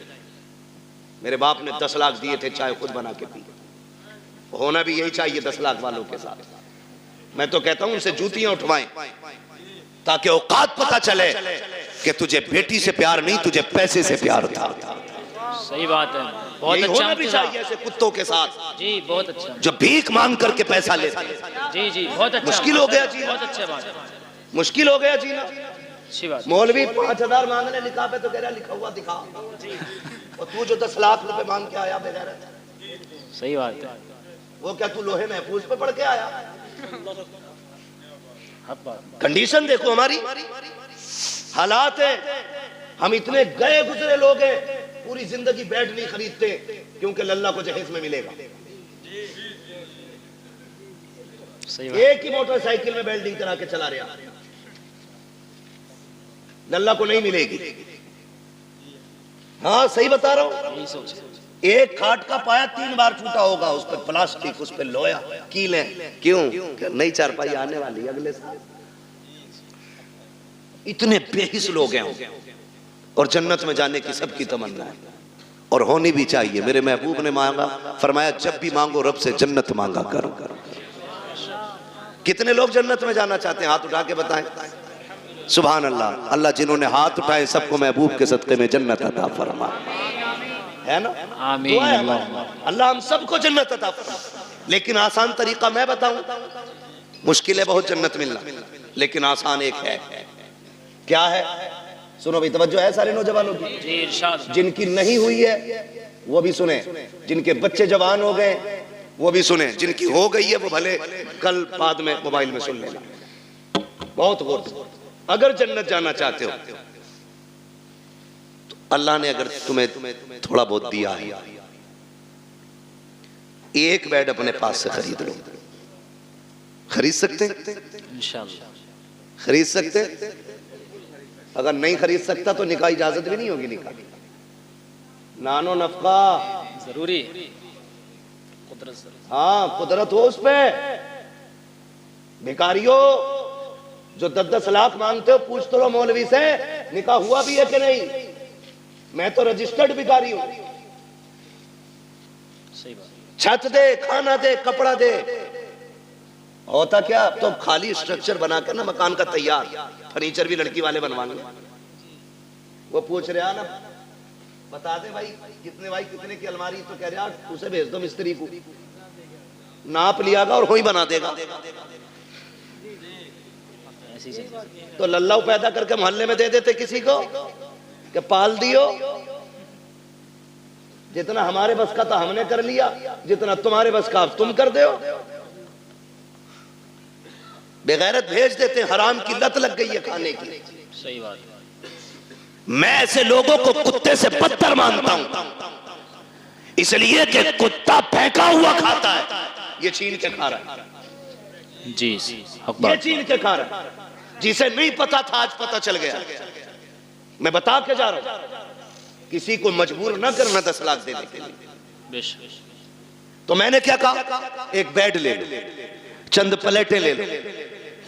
मेरे बाप ने 10 लाख दिए थे, चाय खुद बना के पी। होना भी यही चाहिए 10 लाख वालों के साथ। मैं तो कहता हूं उनसे जूतियां उठवाएं, ताकि औकात पता चले कि तुझे बेटी से प्यार नहीं, तुझे पैसे से प्यार था। सही बात है, बहुत यही अच्छा होना भी चाहिए ऐसे कुत्तों के साथ, जी बहुत अच्छा। जो भीख मांग करके पैसा लेते हैं। जी जी बहुत अच्छा। मुश्किल हो गया जी, बहुत अच्छा बात, मुश्किल हो गया जीना। अच्छी बात। मौलवी 5000 मांगने निकाह पे तो कह रहा लिखा हुआ दिखा, और तू जो 10 लाख रुपए मांग के आया बगैर, सही बात है। वो क्या तू लोहे महफूज पे पढ़ के आया? हक बात। कंडीशन देखो हमारी, हालात है। हम इतने गए गुजरे लोग हैं, पूरी जिंदगी बेड नहीं खरीदते क्योंकि लल्ला को जहेज में मिलेगा। सही बात। एक ही मोटरसाइकिल में वेल्डिंग करा के चला रहा, लल्ला को नहीं मिलेगी। हाँ सही बता रहा हूं। यही सोच। एक खाट का पाया 3 बार टूटा होगा, उस पर प्लास्टिक, उस पर लोया, कीलें। क्यों? नई चारपाई आने वाली अगले साल। इतने बेहिस लोग हैं, और जन्नत में जाने की सबकी तमन्ना है, और होनी भी चाहिए। मेरे महबूब ने मांगा, फरमाया जब भी मांगो रब से जन्नत मांगा करो। कितने लोग जन्नत में जाना चाहते हैं? हाथ उठा के बताएं। सुभान अल्लाह। अल्लाह जिन्होंने हाथ उठाए सबको महबूब के सदक़े में जन्नत अता फरमा, है ना? आमीन। दुआ है हमारी, अल्लाह हम सबको जन्नत अता फरमा। लेकिन आसान तरीका मैं बताऊं, मुश्किल है बहुत जन्नत मिलना, लेकिन आसान एक है। क्या है? सुनो भाई, तवज्जो है सारे नौजवानों की। जी इरशाद। जिनकी नहीं हुई है वो भी सुने, जिनके बच्चे जवान हो गए वो भी सुने, जिनकी हो गई है वो भले कल बाद में मोबाइल में सुन लेना। बहुत गौर से, अगर जन्नत जाना चाहते हो तो अल्लाह ने अगर तुम्हें थोड़ा बहुत दिया है, एक बेड अपने पास से खरीद लो। खरीद सकते? इंशाअल्लाह खरीद सकते? अगर नहीं खरीद सकता तो निकाह इजाजत भी नहीं होगी। निकाह नानो नफका जरूरी कुदरत से। हाँ, कुदरत हो उस पे। भिखारियों जो 10-10 लाख मांगते हो, पूछ तो लो मौलवी से निकाह हुआ भी है कि नहीं। मैं तो रजिस्टर्ड भिखारी हूं। सही बात। छत दे, खाना दे, कपड़ा दे। होता क्या, तो खाली स्ट्रक्चर बना के ना मकान का तैयार, फर्नीचर भी लड़की वाले बनवा लें। वो पूछ रहा ना, बता दे भाई कितने, भाई कितने की अलमारी, तो कह रहा उसे भेज दो मिस्त्री को, नाप लियागा और वही बना देगा। तो लल्लाऊ पैदा करके मोहल्ले में दे देते किसी को कि पाल दियो। जितना हमारे बस का था हमने कर लिया, जितना तुम्हारे बस का तुम कर दो। बेगैरत भेज देते, हराम की लत लग गई है खाने की। सही बात। मैं ऐसे लोगों को कुत्ते से बदतर मानता हूं, इसलिए कि कुत्ता फेंका हुआ खाता है, ये छीन के खा रहा है। जी ये छीन के खा रहा है। जिसे नहीं पता था आज पता चल गया। मैं बता के जा रहा हूं, किसी को मजबूर न करना 10 लाख देने के लिए। बेशक। तो मैंने क्या कहा, एक बेड ले लो, चंद प्लेटें ले लो,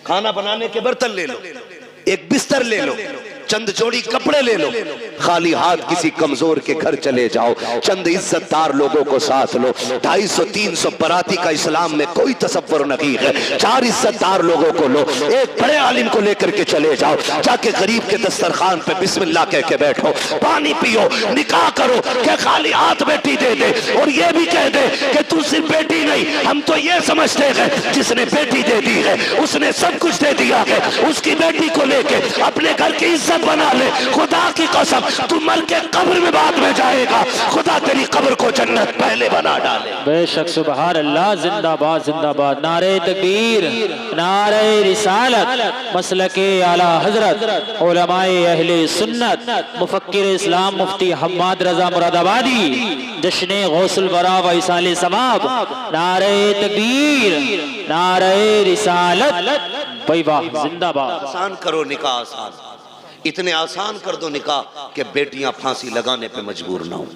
खाना बनाने के बर्तन ले लो, एक बिस्तर ले लो, चंद जोड़ी कपड़े ले लो, खाली हाथ किसी कमजोर के घर चले जाओ, चंद इज्जतदार लोगों को साथ लो। 250-300 बराती का इस्लाम में कोई तसव्वुर नहीं है। 4 इज्जतदार लोगों को लो, एक बड़े आलिम को लेकर के चले जाओ, जाके गरीब के दस्तरखान पे बिस्मिल्लाह कह के बैठो, पानी पियो, निकाह करो, क्या खाली हाथ बेटी दे दे और ये भी कह दे कि तू सिर्फ बेटी नहीं, हम तो ये समझते हैं जिसने बेटी दे दी है उसने सब कुछ दे दिया है। उसकी बेटी को लेके अपने घर की इज्जत बना ले। खुदा की कसम, तू मर के कब्र में बाद में जाएगा, खुदा तेरी कब्र को जन्नत पहले बना डाले। बेशक। सुभान अल्लाह। जिंदाबाद जिंदाबाद। नारे तकबीर, नारे रिसालत, मसलके आला हजरत, उलमाए अहले सुन्नत, मुफक्किर इस्लाम मुफ्ती हम्माद रजा मुरादाबादी, जश्ने गौसुल वरा व इसाले समाब। नारे तकबीर, नारे रिसालत। भाई वाह, जिंदाबाद। आसान करो निकाह, आसान, इतने आसान कर दो निकाह कि बेटियां फांसी लगाने पे मजबूर ना हो।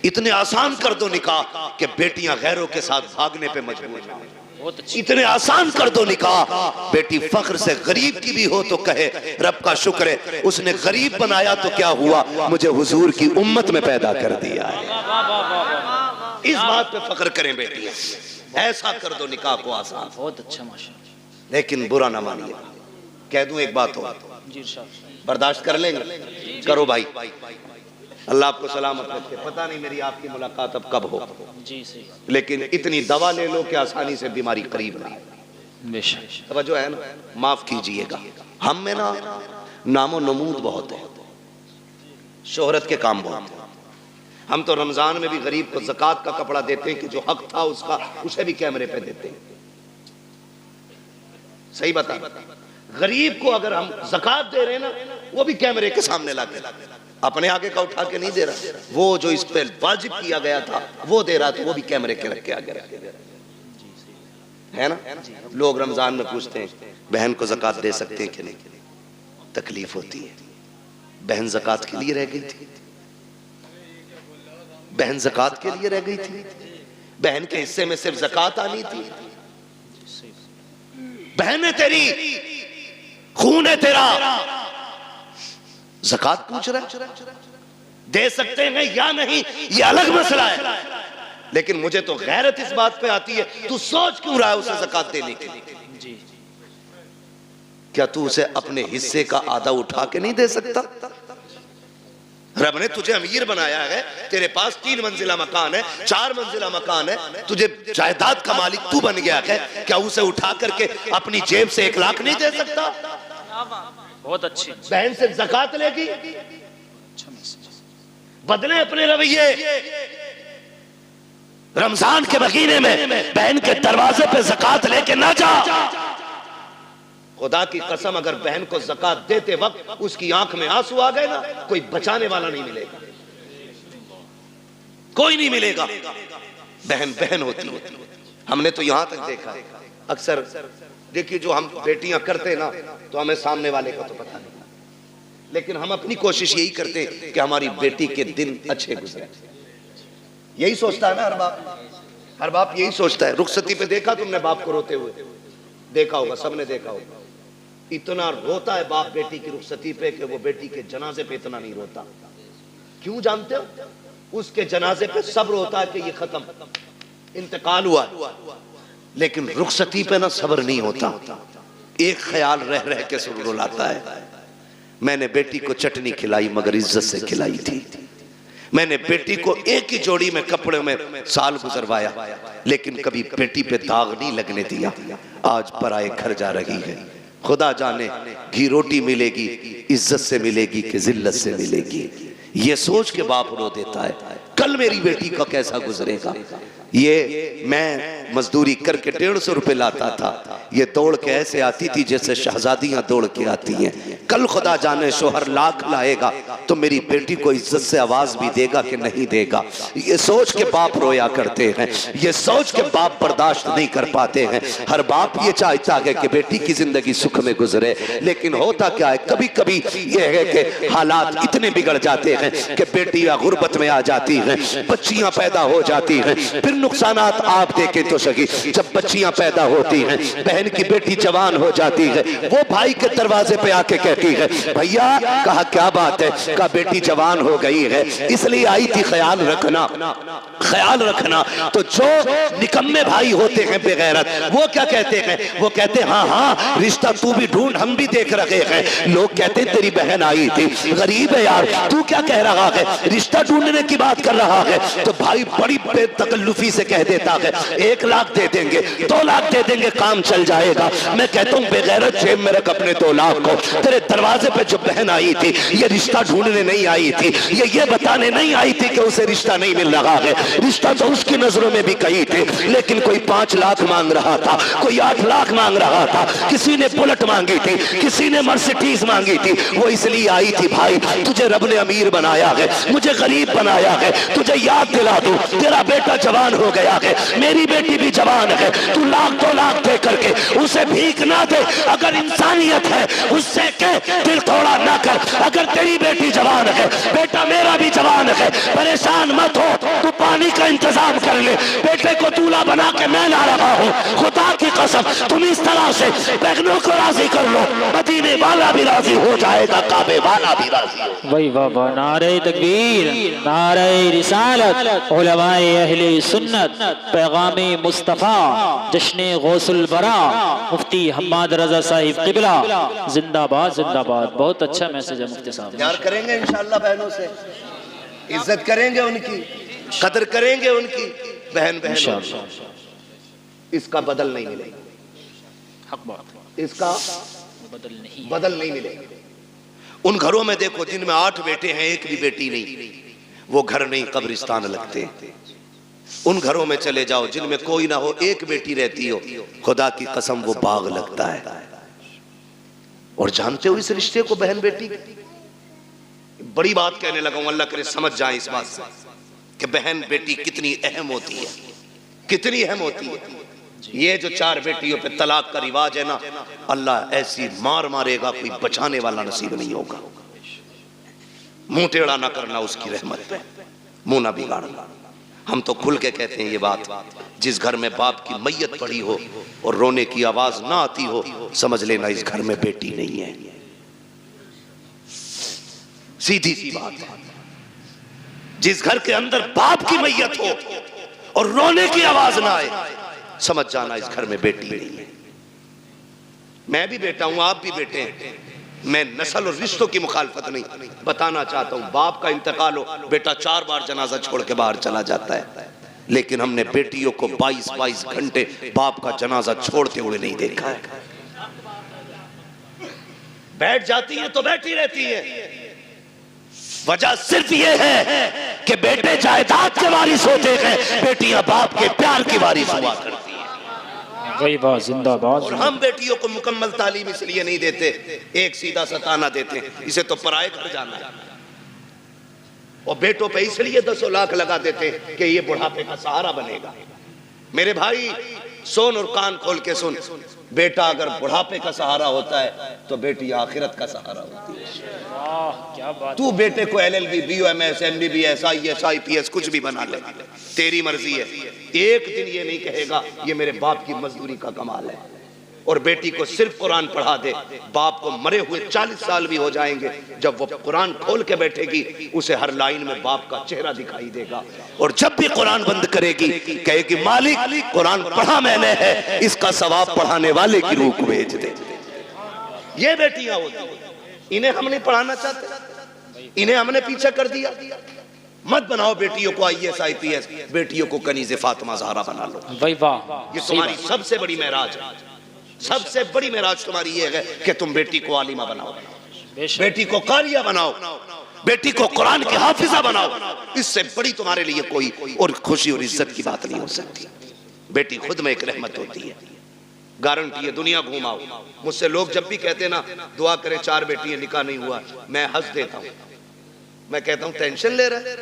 इतने आसान कर दो निकाह कि बेटियां गैरों के साथ भागने पे मजबूर ना हो। इतने आसान कर दो निकाह, बेटी फख्र से गरीब की भी हो तो कहे रब का शुक्र है उसने गरीब बनाया तो क्या हुआ, मुझे हुजूर की उम्मत में पैदा कर दिया है। इस बात पे फख्र करें बेटियां। ऐसा कर दो निकाह को आसान। बहुत अच्छा माशाअल्लाह। लेकिन बुरा ना मानिए, कह दूं एक बात हो, जी इरशाद। बर्दाश्त कर लेंगे? करो भाई, अल्लाह आपको सलामत रखे। पता नहीं मेरी आपकी मुलाकात अब कब हो, जी सही। लेकिन इतनी दवा ले लो कि आसानी से बीमारी करीब ना। बेशक। तवज्जो है ना? माफ कीजिएगा, हम में ना नामो नमूद बहुत है, शोहरत के काम बहुत है। हम तो रमजान में भी गरीब को ज़कात का कपड़ा देते हैं कि जो हक था उसका, उसे भी कैमरे पे देते हैं। सही बता, गरीब को अगर हम ज़कात दे रहे हैं ना, वो भी कैमरे के सामने लाके, अपने आगे का उठा के नहीं दे रहा। वो जो इस पे वाजिब किया गया था वो दे रहा, तो वो भी कैमरे के रख के आगे रख के दे रहा है ना। लोग रमजान में पूछते हैं बहन को ज़कात दे सकते हैं कि नहीं, तकलीफ होती है। बहन ज़कात के लिए रह गई थी, बहन ज़कात के लिए रह गई थी, बहन के हिस्से में सिर्फ ज़कात आनी थी। बहन है तेरी, खून है तेरा, ज़कात पूछ रहा है, दे सकते हैं या नहीं ये अलग मसला है। लेकिन मुझे तो गैरत इस बात पे आती है, तू सोच क्यों रहा है उसे ज़कात देने के लिए। क्या तू उसे अपने हिस्से का आधा उठा के नहीं दे सकता? रब ने तुझे अमीर बनाया है, तेरे पास 3 मंजिला मकान है, 4 मंजिला मकान है, तुझे जायदाद का मालिक तू बन गया है, क्या उसे उठा करके अपनी जेब से 1 लाख नहीं दे सकता? बहुत अच्छी। बहन से ज़कात लेगी, बदले अपने रवैये। रमजान के महीने में बहन के दरवाजे पे ज़कात लेके ना जा। खुदा की कसम, अगर बहन को ज़कात देते वक्त उसकी आंख में आंसू आ गए ना, कोई बचाने वाला नहीं मिलेगा, कोई नहीं मिलेगा। बहन बहन होती है। हमने तो यहां तक देखा है, अक्सर देखिए जो हम बेटियां करते ना, तो हमें सामने वाले का तो पता नहीं, लेकिन हम अपनी कोशिश यही करते कि हमारी बेटी के दिन अच्छे गुजरे। यही सोचता है ना हर बाप यही सोचता है। रुखसती पे देखा तुमने बाप को रोते हुए? देखा होगा, सबने देखा होगा। इतना रोता है बाप बेटी की रुखसती पे कि वो बेटी के जनाजे पे इतना नहीं रोता। क्यों जानते हो? उसके जनाजे पे सब्र होता है कि ये खत्म, इंतकाल हुआ, लेकिन रुखसती पे ना सब्र नहीं होता। एक ख्याल रह रह के सुर रुलाता है, मैंने बेटी को चटनी खिलाई मगर इज्जत से खिलाई थी। मैंने बेटी को एक ही जोड़ी में कपड़े में साल गुजरवाया, लेकिन कभी बेटी पे दाग नहीं लगने दिया। आज पराए घर जा रही है, खुदा जाने घी रोटी मिलेगी, इज्जत से मिलेगी कि जिल्लत से मिलेगी। ये सोच के बाप रो देता है, कल मेरी बेटी का कैसा गुजरेगा। ये मैं मजदूरी करके 150 रुपए लाता था, ये दौड़ के ऐसे आती थी जैसे शहजादियां दौड़ के आती हैं। कल खुदा जाने शोहर लाख लाएगा तो मेरी बेटी को इज्जत से आवाज भी देगा कि नहीं देगा। ये सोच के बाप रोया करते हैं, ये सोच के बाप बर्दाश्त नहीं कर पाते हैं। हर बाप ये चाहता है कि बेटी की जिंदगी सुख में गुजरे, लेकिन होता क्या है, कभी कभी ये है कि हालात इतने बिगड़ जाते हैं कि बेटियां गुर्बत में आ जाती हैं, बच्चियां पैदा हो जाती हैं। फिर नुकसानात आप देखें तो सही, जब बच्चियां पैदा होती हैं, बहन की बेटी जवान हो जाती है, वो भाई के दरवाजे पे आके कहती है, भैया कहा क्या बात है? कहा बेटी जवान हो गई है इसलिए आई थी, ख्याल रखना, ख्याल रखना। तो जो निकम्मे भाई होते हैं बेगैरत, वो क्या कहते हैं? वो कहते हैं हाँ हाँ रिश्ता तू भी ढूंढ, हम भी देख रहे हैं। लोग कहते हैं तेरी बहन आई थी, गरीब है यार, तू क्या कह रहा है, रिश्ता ढूंढने की बात कर रहा है। तो भाई बड़ी बेतकल्लुफी से कह देता है 1 लाख दे देंगे, 2 लाख दे देंगे, काम चल जाएगा। मैं कहता हूँ बेगैरत, जेब में रख अपने 2 लाख को। तेरे दरवाजे पे जो बहन आई थी, ये रिश्ता ढूंढने नहीं आई थी, ये बताने नहीं आई थी कि उसे रिश्ता नहीं मिल रहा है। रिश्ता तो उसकी नजरों में भी कही थी, लेकिन कोई 5 लाख मांग रहा था, कोई 8 लाख मांग रहा था, किसी ने बुलेट मांगी थी, किसी ने मर्सिडीज मांगी थी। वो इसलिए आई थी भाई, तुझे रब ने अमीर बनाया है, मुझे गरीब बनाया है, तुझे याद दिला दूं तेरा बेटा जवान हो गया है, मेरी बेटी भी जवान है। तू 1-2 लाख दे करके उसे भीख ना दे। अगर इंसानियत है उससे कह दिल थोड़ा ना कर। अगर तेरी बेटी जवान है, बेटा मेरा भी जवान है, परेशान मत हो, तू पानी का इंतजाम कर ले। बेटे को दूल्हा बना के मैं ला रहा हूँ, खुदा की कसम तुम इस तरह से बहनों को राजी कर लो, मदीने वाला भी राजी हो जाएगा, काबे वाला भी राजी हो। वही वाह, नारे तकबीर, नारे रिसालत, उलमाए अहले सुन्नत, पैगामे मुस्तफ़ा, जश्ने गौसुल बरा, मुफ्ती हम्माद रजा साहिब किबला, जिंदाबाद जिंदाबाद। बहुत अच्छा मैसेज है मुफ्ती साहब। प्यार करेंगे इंशाअल्लाह बहनों से, इज्जत करेंगे उनकी, कदर करेंगे उनकी। बहन इसका बदल नहीं मिलेगा, हक बात, इसका बदल नहीं मिलेगा। उन घरों में देखो जिनमें 8 बेटे हैं, एक भी बेटी नहीं, वो घर नहीं कब्रिस्तान लगते। उन घरों में चले जाओ जिनमें कोई ना हो, एक बेटी रहती हो, खुदा की कसम वो बाग लगता है। और जानते हो इस रिश्ते को, बहन बेटी, बड़ी बात कहने लगा हूं, अल्लाह करे समझ जाए इस बात से कि बहन बेटी कितनी अहम होती है, कितनी अहम होती है। ये जो 4 बेटियों पे तलाक का रिवाज है ना, अल्लाह ऐसी मार मारेगा, कोई बचाने वाला नसीब नहीं होगा। मुंह टेढ़ा ना करना उसकी रहमत पे, मुंह ना बिगाड़ना। हम तो खुल के कहते हैं ये बात, जिस घर में बाप की मैयत पड़ी हो और रोने की आवाज ना आती हो, समझ लेना इस घर में बेटी नहीं है। सीधी सी बात है। जिस घर के अंदर बाप की मैयत हो और रोने की आवाज ना आए, समझ जाना इस घर में बेटी नहीं है। मैं भी बेटा हूं, आप भी बेटे हैं। मैं नस्ल और रिश्तों की मुखालफत नहीं बताना चाहता हूं। बाप का इंतकाल हो, बेटा 4 बार जनाजा छोड़ के बाहर चला जाता है, लेकिन हमने बेटियों को 22-22 घंटे बाप का जनाजा छोड़ते हुए नहीं देखा है। बैठ जाती है तो बैठी रहती है। वजह सिर्फ ये है कि बेटे जायदाद के वारिस होते हैं, बेटियां बाप के प्यार की वारिस हुआ करती हैं। वही बात जिंदाबाद। और हम बेटियों को मुकम्मल तालीम इसलिए नहीं देते, एक सीधा सताना देते हैं, इसे तो पराए घर जाना है। और बेटों पे इसलिए 10 लाख लगा देते हैं कि ये बुढ़ापे का सहारा बनेगा। मेरे भाई सुन और कान खोल के सुन, बेटा अगर बुढ़ापे का सहारा होता है तो बेटी आखिरत का सहारा होती है। क्या बात। तू बेटे को LLB, BOMS, MBBS, IAS, IPS कुछ भी बना ले, तेरी मर्जी है। एक दिन ये नहीं कहेगा ये मेरे बाप की मजदूरी का कमाल है। और बेटी को सिर्फ कुरान पढ़ा दे, बाप को मरे हुए 40 साल भी हो जाएंगे, जब वो कुरान खोल के बैठेगी उसे हर लाइन में बाप का चेहरा दिखाई देगा। और जब भी कुरान बंद करेगी कहेगी मालिक कुरान पढ़ा मैंने है, इसका सवाब पढ़ाने वाले की रूह को भेज दे। ये बेटियां होती, इन्हें हम नहीं पढ़ाना चाहते, इन्हें हमने पीछे कर दिया। मत बनाओ बेटियों को IAS, IPS, बेटियों को कनीज़े फातिमा ज़हरा बना लो। भाई वाह, ये तुम्हारी सबसे बड़ी महराज है। सबसे बड़ी महराज तुम्हारी ये है कि तुम बेटी को आलिमा बनाओ, बेटी को कारिया बनाओ, बेटी को कुरान की हाफिजा बनाओ। इससे बड़ी तुम्हारे लिए कोई और खुशी और इज्जत की बात नहीं हो सकती। बेटी खुद में एक रहमत होती है, गारंटी है। दुनिया घुमाओ, मुझसे लोग जब भी कहते ना दुआ करें 4 बेटियां निकाह नहीं हुआ, मैं हंस देता हूं। मैं कहता हूं टेंशन ले रहा है,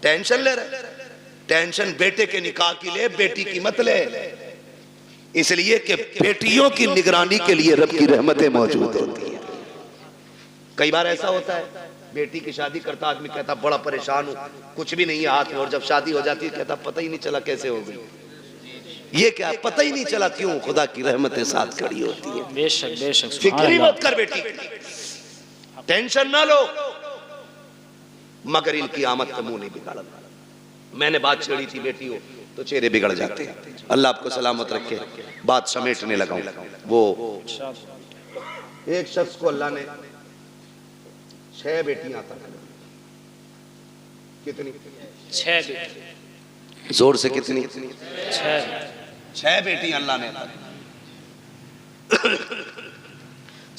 टेंशन ले रहा है। टेंशन बेटे के निकाह की ले, बेटी की मत ले। इसलिए कि बेटियों की निगरानी के लिए रब की रहमतें मौजूद होती हैं। कई बार ऐसा होता है, बेटी की शादी करता आदमी कहता बड़ा परेशान हूं, कुछ भी नहीं है हाथ में, और जब शादी हो जाती है कहता पता ही नहीं चला कैसे हो गई। ये क्या पता ही नहीं चला, क्यों? खुदा की रहमतें साथ खड़ी होती है। बेशक बेशक। फिक्र मत कर बेटी, टेंशन ना लो, मगर इनकी आमद का मुंह नहीं बिगाड़ना। मैंने बात छेड़ी थी बेटियों तो चेहरे बिगड़ जाते हैं। अल्लाह आपको सलामत रखे। बात समेटने लगा हूं। वो एक शख्स को अल्लाह ने 6 बेटियां अता की। कितनी? 6 बेटी। जोर से कितनी? 6 बेटियां अल्लाह ने अता की।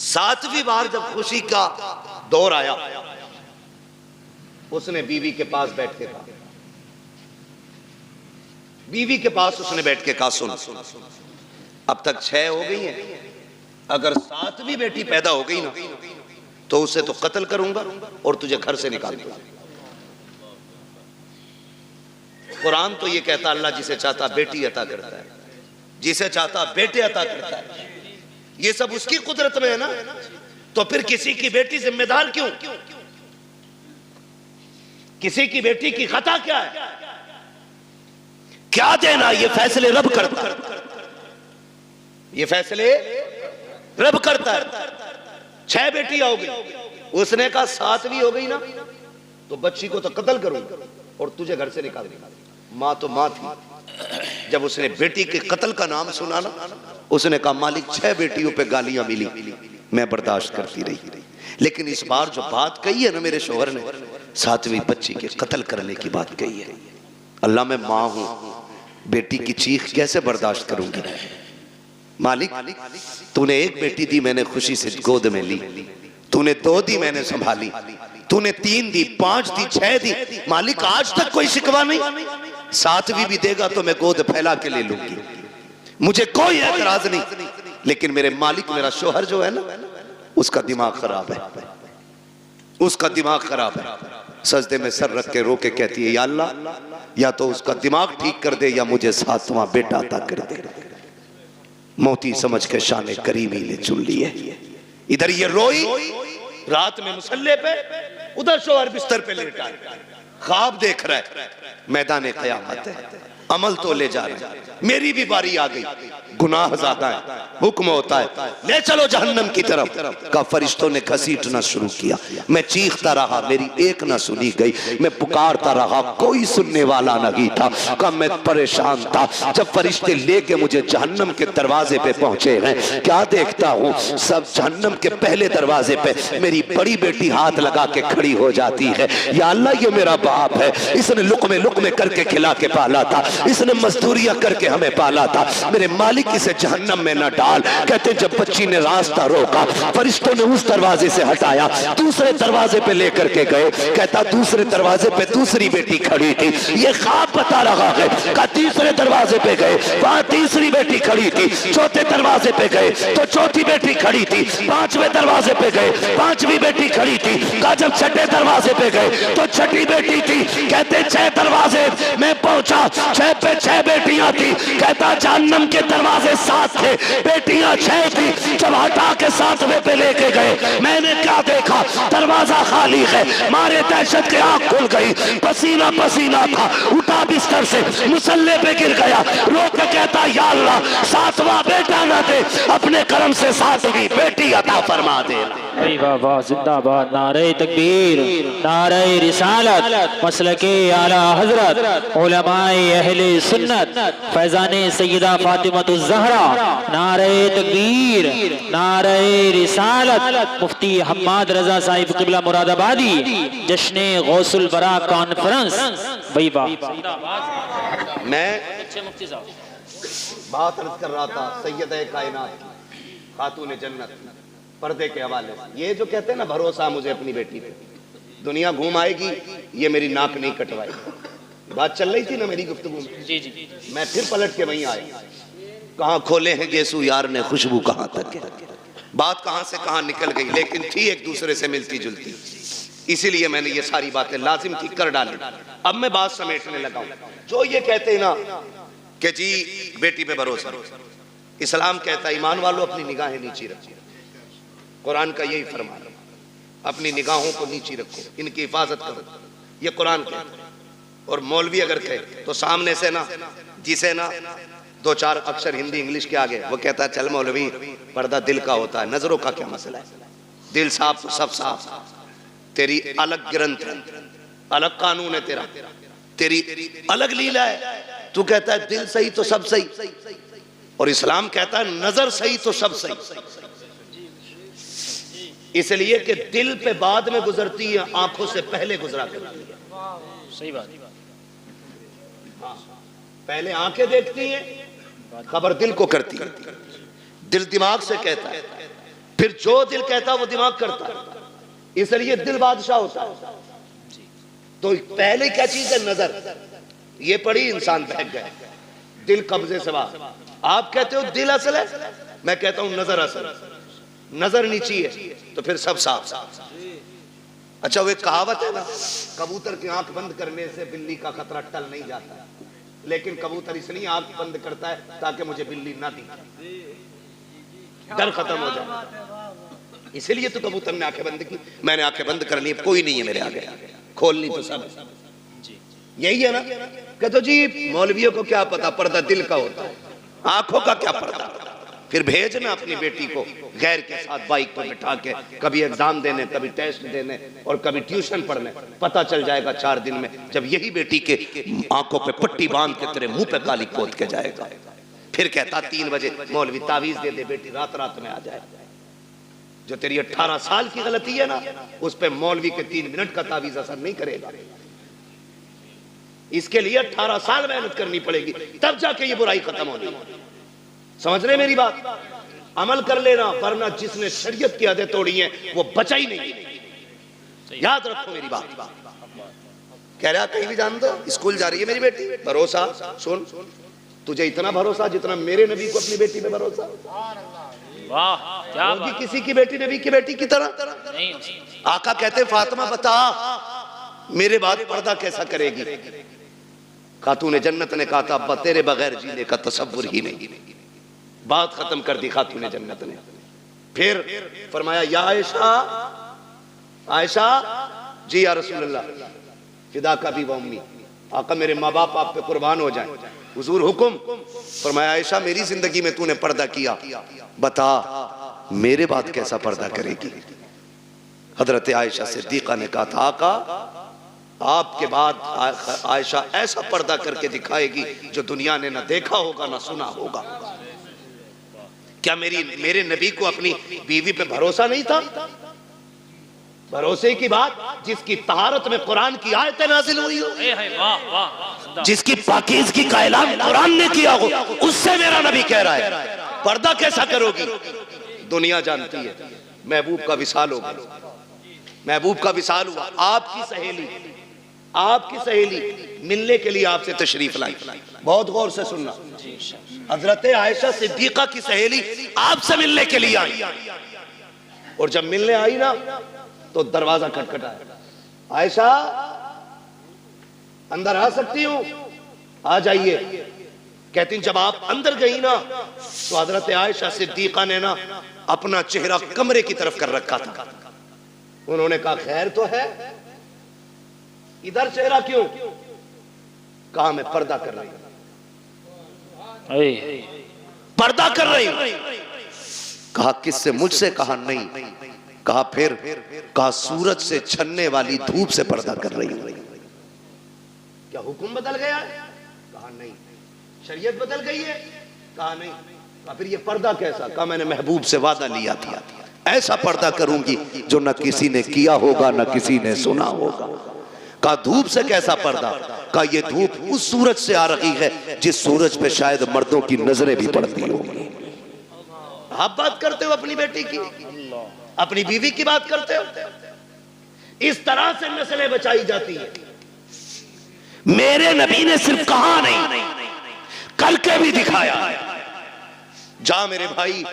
7वीं बार जब खुशी का दौर आया, उसने बीवी के पास बैठ के कहा, बीवी के पास उसने बैठ के कहा सुन, अब तक 6 हो गई हैं, अगर 7वीं बेटी पैदा हो गई ना तो उसे तो कत्ल करूंगा और तुझे घर से निकाल दूंगा। कुरान तो ये कहता अल्लाह जिसे चाहता बेटी अता करता है, जिसे चाहता बेटे अता करता है। ये सब उसकी कुदरत में है ना, तो फिर किसी की बेटी जिम्मेदार क्यों? किसी की बेटी की खता क्या है? क्या देना? ये फैसले रब करता है, ये फैसले रब करता है। 6 बेटियां हो गई, उसने कहा 7वीं हो गई ना तो बच्ची को तो कत्ल करूंगा और तुझे घर से निकाल दूंगा। माँ तो माँ थी, जब उसने बेटी के कत्ल का नाम सुना ना, उसने कहा मालिक 6 बेटियों पे गालियां मिली, मैं बर्दाश्त करती रही, लेकिन इस बार जो बात कही है ना मेरे शोहर ने, 7वीं बच्ची के कत्ल करने की बात कही है। अल्लाह मैं माँ हूं, बेटी की चीख कैसे बर्दाश्त करूंगी? मालिक तूने 1 बेटी दी, मैंने खुशी से गोद में ली, तूने 2 दी, मैंने संभाली, तूने 3 दी, 5 दी, 6 दी, मालिक आज तक कोई शिकवा नहीं। 7वीं भी देगा तो मैं गोद फैला के ले लूंगी, मुझे कोई एतराज नहीं। लेकिन मेरे मालिक, मेरा शोहर जो है ना, उसका दिमाग खराब है, उसका दिमाग खराब है। सजदे में सर रख के रो के कहती है या अल्लाह, या तो उसका दिमाग ठीक कर दे या मुझे 7वां बेटा अता कर दे। मोती समझ के शाने करीमी ने चुन लिए। इधर ये रोई रात में मुसल्ले पे, उधर शोहर बिस्तर पे लेटा है, ख्वाब देख रहा है। मैदान क़यामत है, अमल तो ले जा रहे हैं, मेरी भी बारी आ गई। गुनाह ज्यादा है, हुक्म होता है ले चलो जहन्नम की तरफ। का फरिश्तों ने घसीटना शुरू किया, मैं चीखता रहा, मेरी एक ना सुनी गई, मैं पुकारता रहा, कोई सुनने वाला नहीं था। का मैं परेशान था। जब फरिश्ते लेके मुझे जहन्नम के दरवाजे पे पहुंचे हैं, क्या देखता हूँ, सब जहन्नम के पहले दरवाजे पे मेरी बड़ी बेटी हाथ लगा के खड़ी हो जाती है। या अल्लाह, ये मेरा बाप है, इसने लुकमे लुकमे करके खिला के पाला था, इसने मजदूरियां करके हमें पाला था, मेरे मालिक इसे जहन्नम में न डाल। कहते जब बच्ची ने रास्ता रोका, फरिश्तों ने उस दरवाजे से हटाया, दूसरे दरवाजे पे लेकर के गए। कहता दूसरे दरवाजे पे दूसरी बेटी खड़ी थी, ये ख्वाब बता रहा है। का तीसरे दरवाजे पे गए, वहां तीसरी बेटी खड़ी थी, चौथे दरवाजे पे गए तो चौथी बेटी खड़ी थी, पांचवें दरवाजे पे गए पांचवी बेटी खड़ी थी। का जब छठे दरवाजे पे गए तो छठी बेटी थी। कहते 6 दरवाजे मैं पहुंचा, 6 पे 6 बेटियां थी। कहता जहन्नम के दरवाजे 7 थे, बेटियां 6 थी। जब हटा के 7वें पे लेके गए, मैंने क्या देखा, दरवाजा खाली है। मारे दहशत के आंख खुल गई, पसीना पसीना था, उठा बिस्तर से, मुसल्ले पे गिर गया, रो के कहता या अल्लाह 7वां बेटा न दे, अपने करम से 7वीं बेटी अता फरमा दे। वाह जिंदाबाद, नारे तकबीर, नारे रिसालत, मसलके आला हजरत, उलमाए अहले सुन्नत, फैजाने सैयदा फातिमतुज ज़हरा, नारे तकबीर, नारे रिसालत, मुफ्ती हम्माद रजा साहिब क़िबला मुरादाबादी, जश्ने गौसुल बरा कॉन्फ्रेंस। भाई वाह, मैं बात अर्ज कर रहा था सैयद कायनात खातून जन्नत पर्दे के हवाले से। ये जो कहते हैं ना भरोसा मुझे अपनी बेटी पे, दुनिया घूम आएगी, ये मेरी नाक नहीं कटवाएगी। बात चल रही थी ना मेरी गुफ्तगू में, जी जी, मैं फिर पलट के वहीं आया। कहाँ खोले हैं गेसू यार ने खुशबू कहाँ तक है, बात कहाँ से कहाँ निकल गई, लेकिन थी एक दूसरे से मिलती जुलती, इसीलिए मैंने ये सारी बातें लाजिम थी कर डाली। अब मैं बात समेटने लगा हूं। जो ये कहते हैं ना कि जी बेटी पे भरोसा, इस्लाम कहता है ईमान वालों अपनी निगाहें नीची रखो, कुरान का यही फरमान, अपनी निगाहों को नीची रखो, इनकी हिफाजत करो, ये कुरान कहता है। और मौलवी अगर कहे तो सामने से ना, जिसे ना 2-4 अक्षर हिंदी इंग्लिश के आगे, वो कहता है चल मौलवी पर्दा दिल का होता है, नजरों का क्या मसला है, दिल साफ तो सब साफ, तेरी अलग ग्रंथ है, अलग कानून है तेरा, तेरी अलग लीला है। तू कहता है दिल सही तो सब सही, और इस्लाम कहता है नजर सही तो सब सही। इसलिए कि दिल पे बाद में गुजरती है, आंखों से पहले गुजरा करती है। सही बात, पहले आंखें देखती हैं, खबर दिल को करती है, दिल दिमाग से कहता है, फिर जो दिल कहता है वो दिमाग करता है, इसलिए दिल बादशाह होता है। तो पहले क्या चीज है, नजर, ये पड़ी इंसान बहक गया, दिल कब्जे से बाहर। आप कहते हो दिल असल है, मैं कहता हूं नजर असल, नजर नीची है तो फिर सब साफ। अच्छा वो एक कहावत है ना, कबूतर की आंख बंद करने से बिल्ली का खतरा टल नहीं जाता, लेकिन कबूतर इसलिए आंख बंद करता है ताकि मुझे बिल्ली ना दिखे, डर खत्म हो जाए, इसलिए तो कबूतर ने आंखें बंद की। मैंने आंखें बंद कर ली, कोई नहीं है मेरे आगे, खोलनी तो सब यही है ना। कहते जी मौलवियों को क्या पता, पर्दा दिल का होता है, आंखों का क्या पर्दा। फिर भेजना अपनी बेटी को गैर के साथ बाइक पर बिठा के, कभी एग्जाम देने, कभी टेस्ट देने और कभी ट्यूशन पढ़ने, पता चल जाएगा 4 दिन में, जब यही बेटी के आंखों पे पट्टी बांध के तेरे मुंह पे काली पोत के जाएगा। फिर कहता 3 बजे मौलवी तावीज दे दे, बेटी रात रात में आ जाए। जो तेरी 18 साल की गलती है ना, उस पे मौलवी के 3 मिनट का तावीज असर नहीं करेगा। इसके लिए 18 साल मेहनत करनी पड़ेगी, तब जाके ये बुराई खत्म होगी। समझ रहे मेरी बात, अमल कर लेना, वरना जिसने शरीयत की हदें तोड़ी हैं वो बचा ही नहीं। याद रखो मेरी बात। कह रहा कहीं भी जान दो, स्कूल जा रही है मेरी बेटी, भरोसा सुन, तुझे इतना भरोसा जितना मेरे नबी को अपनी बेटी पे भरोसा। वाह क्या बात, किसी की बेटी नबी की बेटी की तरह नहीं। आका कहते फातिमा बता मेरे बाद पर्दा कैसा करेगी। खातून जन्नत ने कहा था अब्बा तेरे बगैर जीने का तसव्वुर ही नहीं। बात खत्म कर दी खातून जन्नत ने। फिर फरमाया या आयशा, आयशा जी या रसूलल्लाह फिदा का भी वम्मी, आका मेरे माँ बाप आप पे कुर्बान हो जाएं। हुजूर हुक्म फरमाया, आयशा मेरी जिंदगी में तूने पर्दा किया, बता मेरे बाद कैसा पर्दा करेगी। हजरत आयशा सिद्दीका ने कहा था, आका आपके बाद आयशा ऐसा पर्दा करके दिखाएगी जो दुनिया ने ना देखा होगा ना सुना होगा। क्या मेरे नबी को अपनी बीवी पे भरोसा नहीं था? भरोसे की बात, जिसकी तहारत में कुरान की आयतें नाजिल हुई हो, जिसकी पाकीज़गी का ऐलान कुरान ने किया हो, उससे मेरा नबी कह रहा है पर्दा कैसा करोगी। दुनिया जानती है महबूब का विसाल हो गया, महबूब का विसाल हुआ। आपकी सहेली मिलने के लिए आपसे तशरीफ लाई। बहुत गौर से सुनना, हजरत आयशा सिद्दीका की सहेली आपसे मिलने के लिए आई, और जब मिलने आई ना तो दरवाजा खटखटाया, आयशा अंदर आ सकती हूं? आ जाइए। कहती जब आप अंदर गई ना तो हजरत आयशा सिद्दीका ने ना अपना चेहरा कमरे की तरफ कर रखा था। उन्होंने कहा खैर तो है, इधर चेहरा क्यों? कहा मैं पर्दा कर रही हूं, पर्दा कर रही हूं। कहा किससे? मुझसे। कहा नहीं। कहा फिर? कहा सूरज से छनने वाली धूप से पर्दा कर रही हूं। क्या हुक्म बदल गया है? कहा नहीं। शरीयत बदल गई है? कहा नहीं। कहा फिर ये पर्दा कैसा? कहा मैंने महबूब से वादा लिया था, ऐसा पर्दा करूंगी जो न किसी ने किया होगा न किसी ने सुना होगा। कहा धूप से कैसा पर्दा? कहा ये धूप उस सूरज से आ रही है जिस सूरज पे शायद मर्दों की नजरें भी पड़ती होंगी। आप बात करते हो अपनी बेटी की, अपनी बीवी की बात करते हो। इस तरह से नस्लें बचाई जाती है। मेरे नबी ने सिर्फ कहा नहीं, करके भी दिखाया। जा मेरे भाई,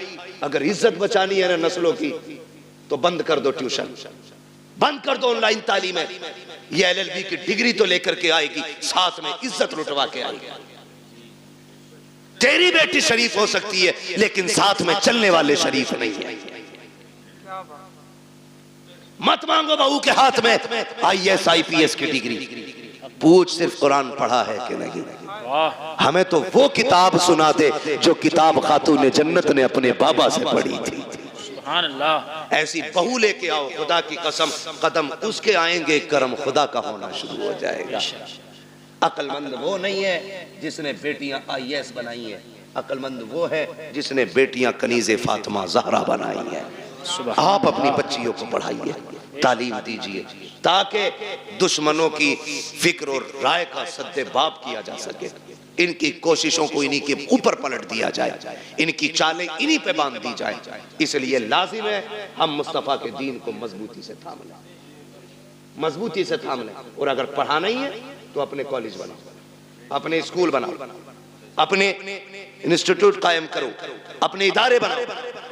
अगर इज्जत बचानी है ना नस्लों की तो बंद कर दो ट्यूशन, बंद कर दो ऑनलाइन तालीमें। ये LLB की डिग्री तो लेकर के आएगी, साथ में इज्जत लुटवा के आएगी। तेरी बेटी शरीफ हो सकती है लेकिन साथ में चलने वाले शरीफ नहीं है। मत मांगो बहू के हाथ में IAS IPS की डिग्री, पूछ सिर्फ कुरान पढ़ा है कि नहीं। हमें तो वो किताब सुना दे जो किताब खातून जन्नत ने अपने बाबा से पढ़ी थी। ऐसी बहू लेके आओ, खुदा की कसम कदम उसके आएंगे, करम खुदा का होना शुरू हो जाएगा। अक्लमंद वो नहीं है जिसने बेटियां IAS बनाई है, अक्लमंद वो है जिसने बेटियां कनीज़े फातिमा ज़हरा बनाई है। आप अपनी बच्चियों को पढ़ाइए, तालीम दीजिए, ताकि दुश्मनों की फिक्र और राय का सद्देबाब किया जा सके। इनकी कोशिशों को इन्हीं के ऊपर पलट दिया जाए, इनकी चालें इन्हीं पे बांध दी जाए। इसलिए लाजिम है हम मुस्तफ़ा के दीन को मजबूती से थाम लें, मजबूती से थाम लें। और अगर पढ़ाना ही है तो अपने कॉलेज बनाओ, अपने स्कूल बनाओ, अपने इंस्टीट्यूट कायम करो, अपने इदारे बनाओ,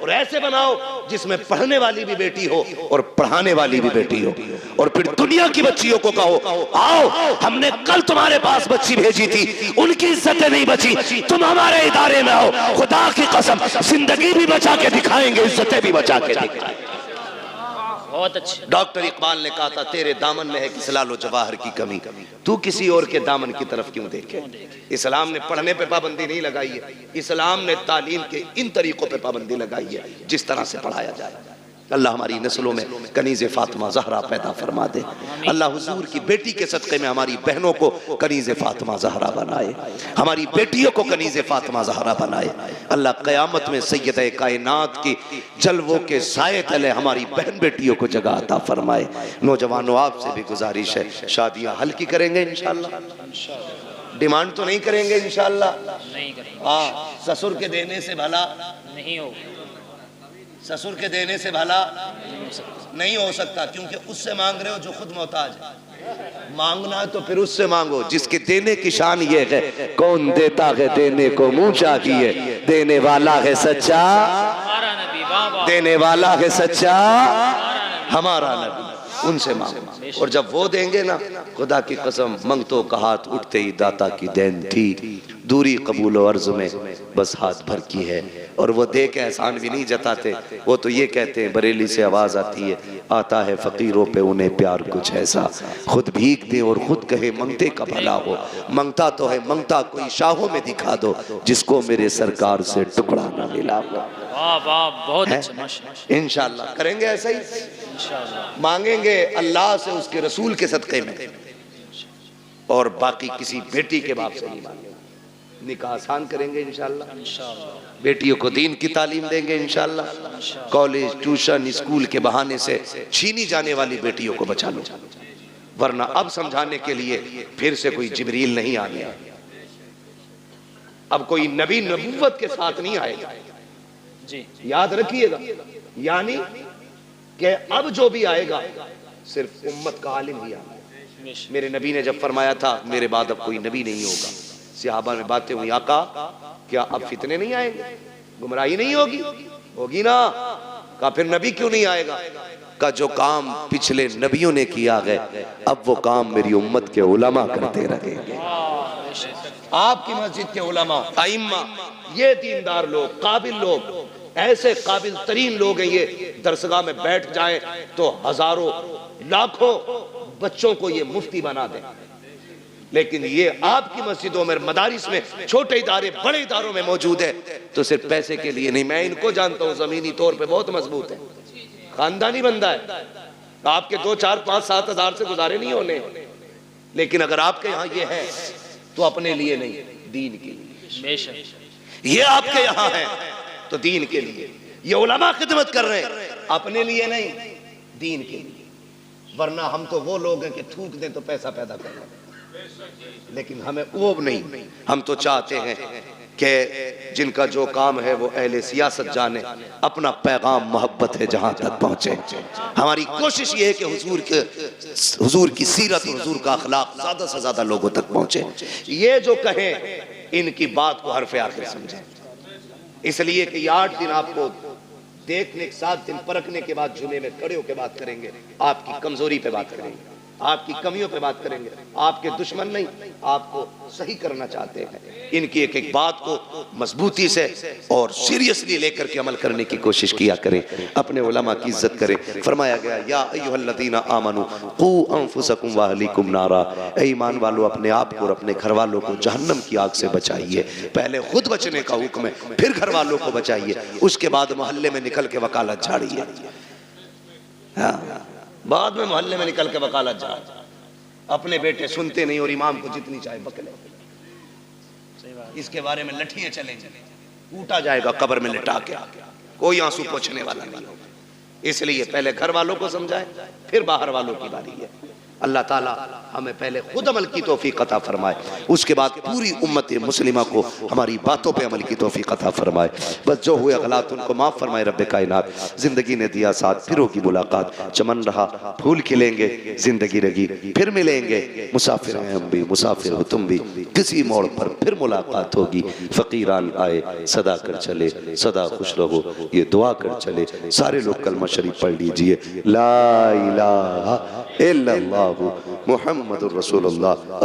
और ऐसे बनाओ जिसमें पढ़ने वाली भी बेटी हो और पढ़ाने वाली भी बेटी हो। और फिर दुनिया की बच्चियों को कहो आओ, हमने कल तुम्हारे पास बच्ची भेजी थी, उनकी इज्जतें नहीं बची, तुम हमारे इदारे में आओ, खुदा की कसम जिंदगी भी बचा के दिखाएंगे, इज्जतें भी बचा के दिखाएंगे। बहुत अच्छे। डॉक्टर इकबाल ने कहा था तेरे दामन में है किस लालो जवाहर की कमी, तू किसी और के दामन की तरफ क्यों देखे। इस्लाम ने पढ़ने पे पाबंदी नहीं लगाई है, इस्लाम ने तालीम के इन तरीकों पे पाबंदी लगाई है जिस तरह से पढ़ाया जाए। अल्लाह हमारी नस्लों में कनीज़े फातिमा ज़हरा पैदा फरमा दे। अल्लाह हुजूर की बेटी के सदक़े में हमारी बहनों को कनीज़े फातिमा ज़हरा बनाए, हमारी बेटियों को कनीज़े फातिमा ज़हरा बनाए। अल्लाह क़यामत में सैयदे कायनात की जलवों के साए तले हमारी बहन बेटियों को जगह अता फरमाए। नौजवानों आपसे भी गुजारिश है, शादियाँ हल्की करेंगे इंशाअल्लाह, डिमांड तो नहीं करेंगे इंशाअल्लाह। हाँ, ससुर के देने से भला नहीं हो, ससुर के देने से भला नहीं हो सकता, क्योंकि उससे मांग रहे हो जो खुद मोहताज है। मांगना है तो फिर उससे मांगो जिसके देने की शान ये है, कौन देता है देने को मुंह चाहिए, देने वाला है सच्चा, देने वाला है सच्चा हमारा नबी, उनसे मांगो। और जब वो देंगे ना, खुदा की कसम मंगतों का हाथ उठते ही दाता की देन थी, दूरी कबूल और अर्ज में बस हाथ भर की है। और वो दे के एहसान भी नहीं जताते, वो तो ये कहते हैं, बरेली से आवाज़ आती है, आता है फ़कीरों पे उन्हें प्यार कुछ ऐसा, खुद भीख दे और खुद कहे मंगते का भला हो। मंगता तो है मंगता कोई शाहों में दिखा दो, जिसको मेरे सरकार से टुकड़ा ना मिला हो। वाह वाह, बहुत अच्छा, माशाअल्लाह। इंशाअल्लाह करेंगे ऐसा ही, इंशाअल्लाह मांगेंगे अल्लाह से उसके रसूल के सदक़े में, और बाकी किसी बेटी के बाप से नहीं मांगेंगे। निकाह आसान करेंगे इंशाअल्लाह, बेटियों को दीन की तालीम देंगे इंशाअल्लाह। कॉलेज ट्यूशन स्कूल के बहाने से छीनी जाने वाली बेटियों को बचा लो, वरना अब समझाने के लिए फिर से कोई जिब्रील नहीं आ गया। अब कोई नबी नबूवत के साथ नहीं आएगा जी, याद रखिएगा। यानी कि अब जो भी आएगा सिर्फ उम्मत का आलिम ही आएगा। मेरे नबी ने जब फरमाया था मेरे बाद अब कोई नबी नहीं होगा, सहाबा में बातें हुई, आका क्या अब फितने नहीं आएंगे, गुमराही नहीं होगी? होगी ना। का फिर नबी क्यों नहीं आएगा? का जो काम पिछले नबियों ने किया है अब वो काम मेरी उम्मत के उलमा करते रहेंगे। आपकी मस्जिद के उलमा आइम्मा, ये दीनदार लोग, काबिल लोग, ऐसे काबिल तरीन लोग हैं, ये दरसगाह में बैठ जाएं तो हजारों लाखों बच्चों को ये मुफ्ती बना दें। लेकिन ये आपकी मस्जिदों में, मदारिस में, छोटे इदारे बड़े इदारों में मौजूद है तो सिर्फ पैसे के लिए नहीं। मैं इनको जानता हूँ, जमीनी तौर पे बहुत मजबूत है, खानदानी बंदा है, आपके 2, 4, 5, 7 हज़ार से गुजारे नहीं होने। लेकिन अगर आपके यहाँ ये है तो अपने लिए नहीं, दीन के लिए। ये आपके यहाँ है तो दीन के लिए। ये उलमा खिदमत कर रहे हैं, अपने लिए नहीं, दीन के लिए। वरना हम तो वो लोग हैं कि थूक दें तो पैसा पैदा कर लें, लेकिन हमें वो नहीं। हम तो चाहते हैं कि जिनका जो काम है वो अहले सियासत जाने, अपना पैगाम मोहब्बत है जहां तक पहुंचे। हमारी कोशिश ये है कि हुजूर की सीरत, हुजूर का अखलाक ज्यादा से ज्यादा लोगों तक पहुंचे। ये जो कहें इनकी बात को हरफ आखिर समझें, इसलिए कि ये 8 दिन आपको देखने, 7 दिन परखने के बाद जुमे में खड़े होकर बात करेंगे, आपकी कमजोरी पे बात करेंगे, आपकी कमियों पे बात करेंगे। आपके दुश्मन नहीं, आपको सही करना चाहते हैं। इनकी एक एक बात को मजबूती से और सीरियसली लेकर के अमल करने की कोशिश किया करें, अपने उलमा की इज्जत करें। फरमाया गया, या अय्युहल्लज़ीना आमनू क़ू अनफुसकुम व अहलीकुम नारा, ऐ ईमान वालों अपने आप को और अपने घर वालों को जहन्नम की आग से बचाइए। पहले खुद बचने का हुक्म है, फिर घर वालों को बचाइए, उसके बाद मोहल्ले में निकल के वकालत झाड़िए। हाँ, बाद में मोहल्ले में निकल के वकालत झाड़। अपने बेटे सुनते नहीं और इमाम को जितनी चाहे बकले, इसके बारे में लठियां चलेंगे, कूटा जाएगा कब्र में लिटा के, कोई आंसू पोंछने वाला नहीं होगा। इसलिए पहले घर वालों को समझाएं, फिर बाहर वालों की बारी है। अल्लाह ताला हमें पहले खुद अमल की तौफीक अता फरमाए, उसके बाद पूरी उम्मत मुस्लिमा को हमारी बातों पे अमल की तौफीक अता फरमाए। बस जो हुए गलत उनको माफ़ फरमाए रब्बे कायनात। ज़िंदगी ने दिया साथ, फिर होगी मुलाकात, चमन रहा फूल खिलेंगे, ज़िंदगी रही फिर मिलेंगे। मुसाफिर हैं हम भी, मुसाफिर हो तुम भी, किसी मोड़ पर फिर मुलाकात होगी। फ़कीरान आए सदा कर चले, सदा खुश रहो ये दुआ कर चले। सारे लोग कलमा शरीफ पढ़ लीजिए, ला इलाहा इल्लल्लाह मुहम्मदुर रसूलुल्लाह।